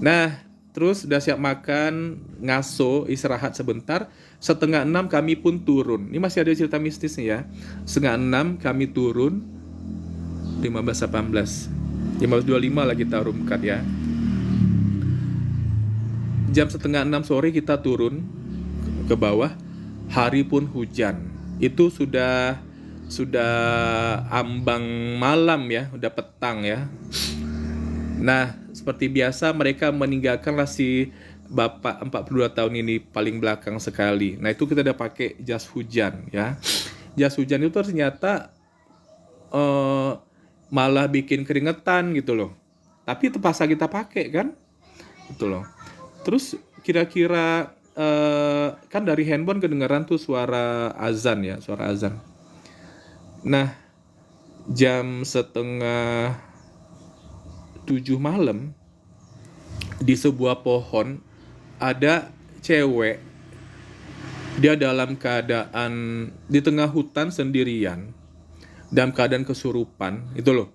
Nah, terus udah siap makan, ngaso, istirahat sebentar. 5:30 kami pun turun. Ini masih ada cerita mistisnya ya. 5:30 kami turun. 15:18, 15:25 lah kita rumkat ya. Jam 5:30 sore kita turun ke bawah. Hari pun hujan. Itu sudah ambang malam ya, udah petang ya. Nah, seperti biasa mereka meninggalkanlah si bapak 42 tahun ini paling belakang sekali. Nah, itu kita udah pakai jas hujan ya. Jas hujan itu ternyata malah bikin keringetan gitu loh. Tapi terpaksa kita pakai kan? Gitu loh. Terus kira-kira kan dari handphone kedengaran tuh suara azan ya, suara azan. Nah, jam 6:30 malam di sebuah pohon ada cewek, dia dalam keadaan di tengah hutan sendirian, dalam keadaan kesurupan itu loh.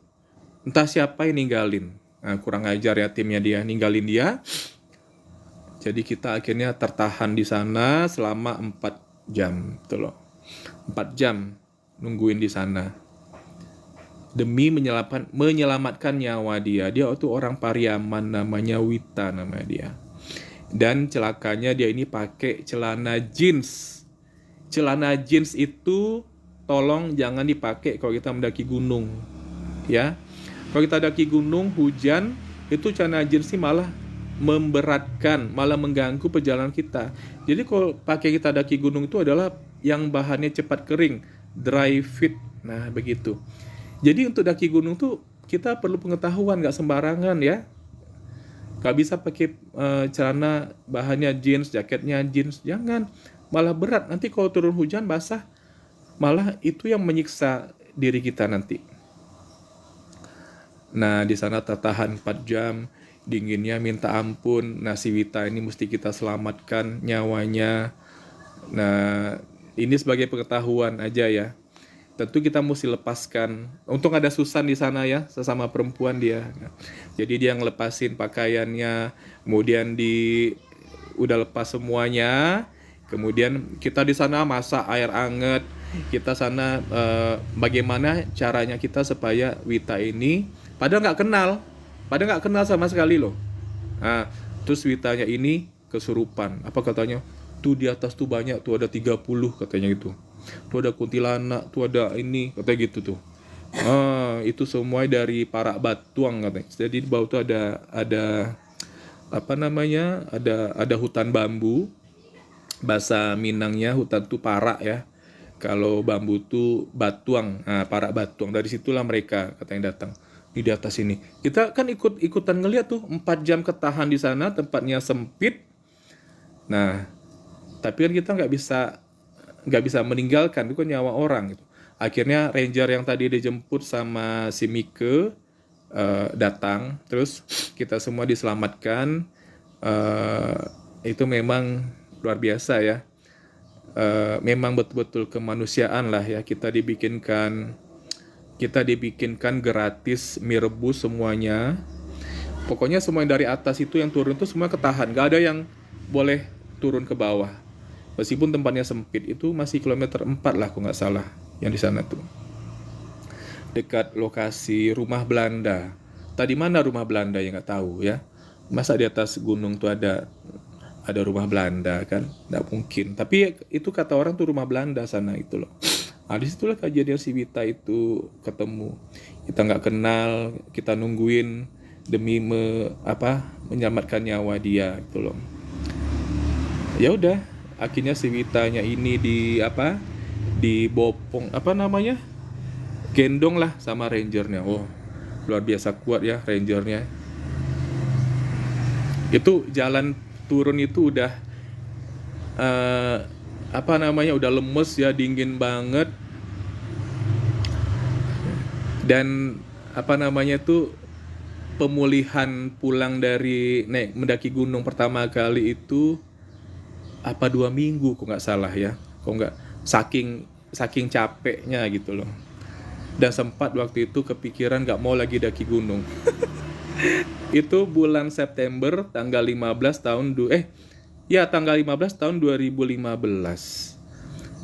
Entah siapa yang ninggalin. Nah, kurang ajar ya timnya, dia ninggalin dia. Jadi kita akhirnya tertahan di sana selama 4 jam itu loh. 4 jam nungguin di sana demi menyelamatkan nyawa dia. Dia itu orang Pariaman, namanya Wita namanya dia. Dan celakanya dia ini pakai celana jeans. Celana jeans itu tolong jangan dipakai kalau kita mendaki gunung. Ya. Kalau kita daki gunung hujan, itu celana jeans ini malah memberatkan, malah mengganggu perjalanan kita. Jadi kalau pakai kita daki gunung itu adalah yang bahannya cepat kering, dry fit. Nah, begitu. Jadi untuk daki gunung tuh kita perlu pengetahuan, nggak sembarangan ya. Nggak bisa pakai celana bahannya jeans, jaketnya jeans, jangan. Malah berat, nanti kalau turun hujan basah, malah itu yang menyiksa diri kita nanti. Nah, di sana tertahan 4 jam, dinginnya minta ampun. Nah, si Wita ini mesti kita selamatkan nyawanya. Nah, ini sebagai pengetahuan aja ya. Tentu kita mesti lepaskan. Untung ada Susan di sana ya, sesama perempuan dia. Jadi dia ngelepasin pakaiannya, kemudian udah lepas semuanya. Kemudian kita di sana masak air anget. Kita sana bagaimana caranya kita supaya Wita ini, padahal nggak kenal sama sekali loh. Nah, terus Witanya ini kesurupan. Apa katanya? Tuh di atas tuh banyak, tuh ada 30 katanya gitu. Tuh ada kuntilanak, tuh ada ini, katanya gitu tuh. Itu semua dari Parak Batuang katanya. Jadi di bawah tuh ada apa namanya? Ada hutan bambu. Bahasa Minangnya hutan tuh parak ya. Kalau bambu tuh batuang. Nah, Parak Batuang. Dari situlah mereka katanya datang. Di atas ini. Kita kan ikutan ngeliat tuh 4 jam ketahan di sana, tempatnya sempit. Nah, tapi kan kita nggak bisa meninggalkan, itu kan nyawa orang gitu. Akhirnya ranger yang tadi dijemput sama si Mike datang, terus kita semua diselamatkan. Itu memang luar biasa ya. Memang betul-betul kemanusiaan lah ya, kita dibikinkan gratis mie rebus semuanya. Pokoknya semua yang dari atas itu yang turun itu semua ketahan, gak ada yang boleh turun ke bawah. Meskipun tempatnya sempit, itu masih kilometer 4 lah kalau nggak salah yang di sana tuh. Dekat lokasi rumah Belanda. Tadi mana rumah Belanda ya nggak tahu ya. Masa di atas gunung tuh ada rumah Belanda kan? Nggak mungkin. Tapi itu kata orang tuh rumah Belanda sana itu loh. Nah, disitulah kejadian si Wita itu ketemu. Kita nggak kenal, kita nungguin demi menyelamatkan nyawa dia gitu loh. Ya udah, akhirnya si Witanya ini dibopong gendong lah sama rangernya. Oh, luar biasa kuat ya rangernya. Itu jalan turun itu udah udah lemes ya, dingin banget. Dan pemulihan pulang dari mendaki gunung pertama kali itu 2 minggu kok nggak salah ya, kok nggak, saking capeknya gitu loh. Dan sempat waktu itu kepikiran nggak mau lagi daki gunung. Itu bulan September tanggal 15 tahun 2015.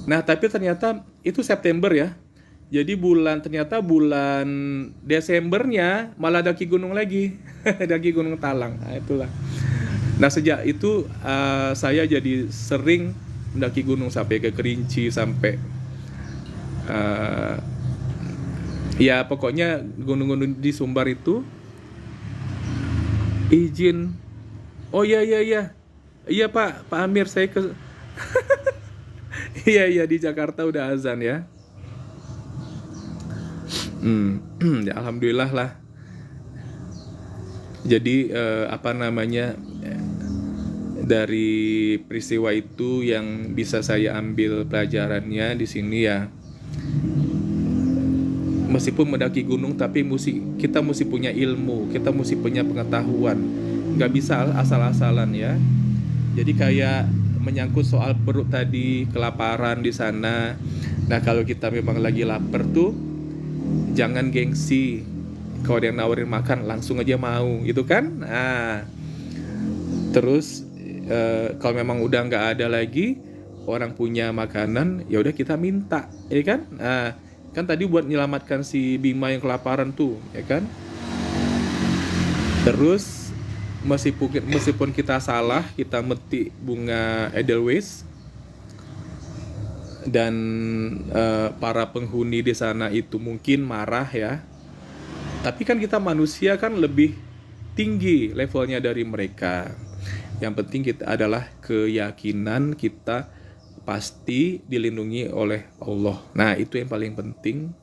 Nah tapi ternyata itu September ya, jadi ternyata bulan Desembernya malah daki gunung lagi. Daki Gunung Talang. Nah itulah. Nah sejak itu saya jadi sering mendaki gunung sampai ke Kerinci, sampai ya pokoknya gunung-gunung di Sumbar itu izin. Oh iya Pak Amir, saya ke iya di Jakarta udah azan ya. Ya alhamdulillah lah. Jadi dari peristiwa itu yang bisa saya ambil pelajarannya di sini ya, meskipun mendaki gunung tapi kita mesti punya ilmu, kita mesti punya pengetahuan, nggak bisa asal-asalan ya. Jadi kayak menyangkut soal perut tadi, kelaparan di sana. Nah kalau kita memang lagi lapar tuh, jangan gengsi. Kalau ada yang nawarin makan langsung aja mau, gitu kan? Nah, terus kalau memang udah nggak ada lagi orang punya makanan, ya udah kita minta, ya kan? Nah, kan tadi buat menyelamatkan si Bima yang kelaparan tuh, ya kan? Terus meskipun kita salah, kita metik bunga Edelweiss dan para penghuni di sana itu mungkin marah ya. Tapi kan kita manusia kan lebih tinggi levelnya dari mereka. Yang penting kita adalah keyakinan kita pasti dilindungi oleh Allah. Nah itu yang paling penting.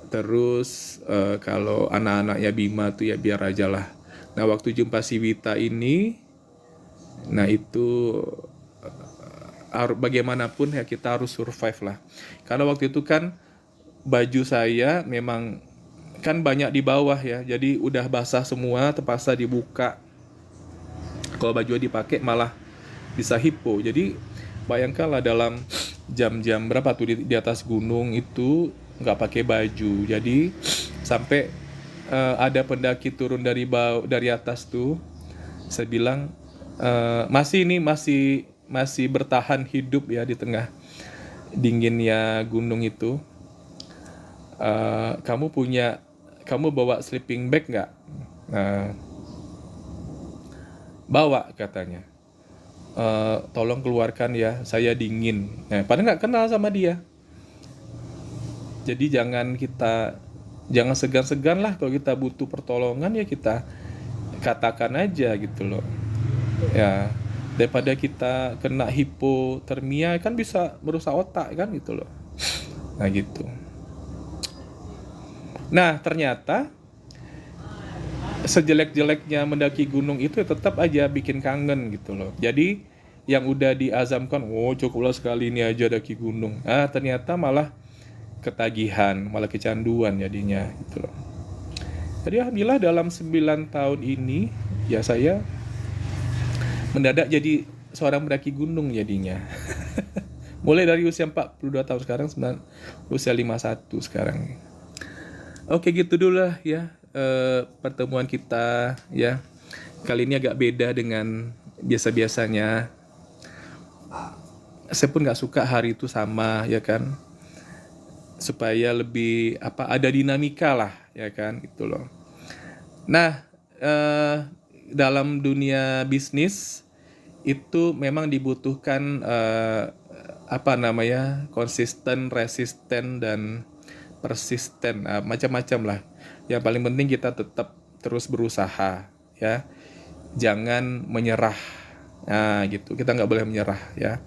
Terus kalau anak-anaknya Bima tuh ya biar aja lah. Nah waktu jumpa si Wita ini, nah itu bagaimanapun ya kita harus survive lah. Karena waktu itu kan baju saya memang kan banyak di bawah ya, jadi udah basah semua, terpaksa dibuka. Kalau baju dipakai malah bisa hipo. Jadi bayangkanlah dalam jam-jam berapa tuh di atas gunung itu nggak pakai baju. Jadi sampai ada pendaki turun dari atas tuh, saya bilang masih bertahan hidup ya di tengah dinginnya gunung itu. Kamu bawa sleeping bag nggak? Bawa katanya. Tolong keluarkan ya, saya dingin. Nah, padahal nggak kenal sama dia. Jadi jangan segan-segan lah kalau kita butuh pertolongan ya kita katakan aja gitu loh. Ya, daripada kita kena hipotermia kan bisa merusak otak kan gitu loh. Nah gitu. Nah ternyata sejelek-jeleknya mendaki gunung itu tetap aja bikin kangen gitu loh. Jadi yang udah diazamkan, cukuplah sekali ini aja daki gunung. Ternyata malah ketagihan, malah kecanduan jadinya gitu loh. Jadi alhamdulillah dalam 9 tahun ini ya saya mendadak jadi seorang pendaki gunung jadinya. Mulai dari usia 42 tahun sekarang, usia 51 sekarang. Oke gitu dulu lah ya pertemuan kita ya. Kali ini agak beda dengan biasa-biasanya. Saya pun gak suka hari itu sama ya kan. Supaya lebih ada dinamika lah ya kan gitu loh. Nah dalam dunia bisnis itu memang dibutuhkan konsisten, resisten dan persisten, macam-macam lah. Yang paling penting kita tetap terus berusaha ya. Jangan menyerah. Nah, gitu. Kita nggak boleh menyerah ya.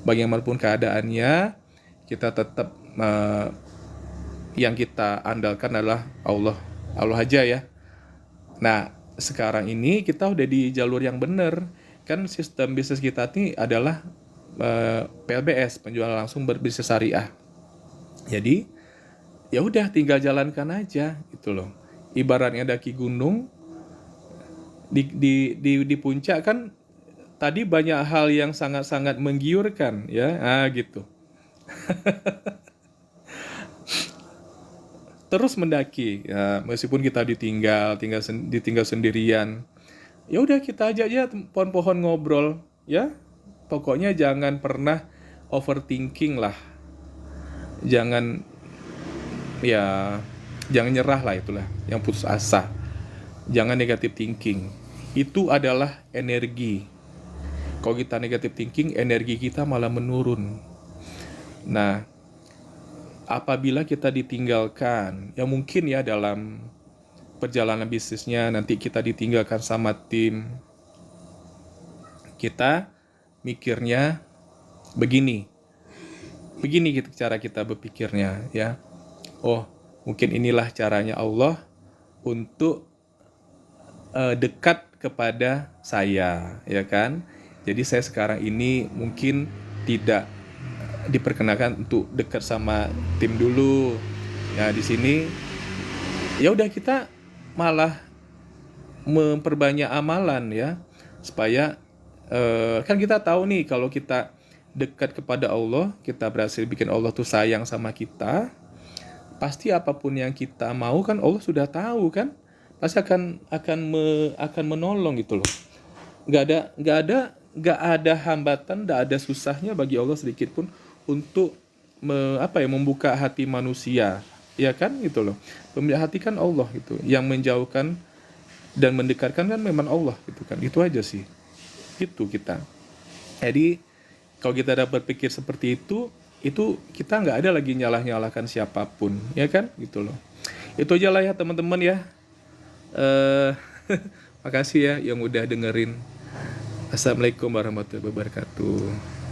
Bagaimanapun keadaannya, kita tetap yang kita andalkan adalah Allah. Allah aja ya. Nah, sekarang ini kita udah di jalur yang benar. Kan sistem bisnis kita ini adalah PLBS, penjualan langsung berbisnis syariah. Jadi, ya udah tinggal jalankan aja gitu loh. Ibaratnya daki gunung di puncak kan tadi banyak hal yang sangat-sangat menggiurkan ya. Gitu. Terus mendaki ya, meskipun kita ditinggal sendirian, ya udah kita ajak aja pohon-pohon ngobrol ya. Pokoknya jangan pernah overthinking lah, jangan nyerah lah, itulah yang putus asa, jangan negative thinking. Itu adalah energi. Kalau kita negative thinking, energi kita malah menurun. Nah, apabila kita ditinggalkan, ya mungkin ya dalam perjalanan bisnisnya nanti kita ditinggalkan sama tim, kita mikirnya begini gitu cara kita berpikirnya ya. Oh, mungkin inilah caranya Allah untuk dekat kepada saya, ya kan? Jadi saya sekarang ini mungkin tidak diperkenakan untuk dekat sama tim dulu. Ya di sini ya udah kita malah memperbanyak amalan ya, supaya kan kita tahu nih kalau kita dekat kepada Allah, kita berhasil bikin Allah tuh sayang sama kita, pasti apapun yang kita mau kan Allah sudah tahu kan, pasti akan menolong gitu loh. Nggak ada hambatan, nggak ada susahnya bagi Allah sedikit pun untuk membuka hati manusia, ya kan gitu loh. Pemilik hati kan Allah gitu, yang menjauhkan dan mendekatkan kan memang Allah gitu kan. Itu aja sih, itu kita. Jadi kalau kita dapat berpikir seperti itu kita nggak ada lagi nyalah-nyalahkan siapapun, ya kan gitu loh. Itu aja lah ya teman-teman ya. Makasih ya yang udah dengerin. Assalamualaikum warahmatullahi wabarakatuh.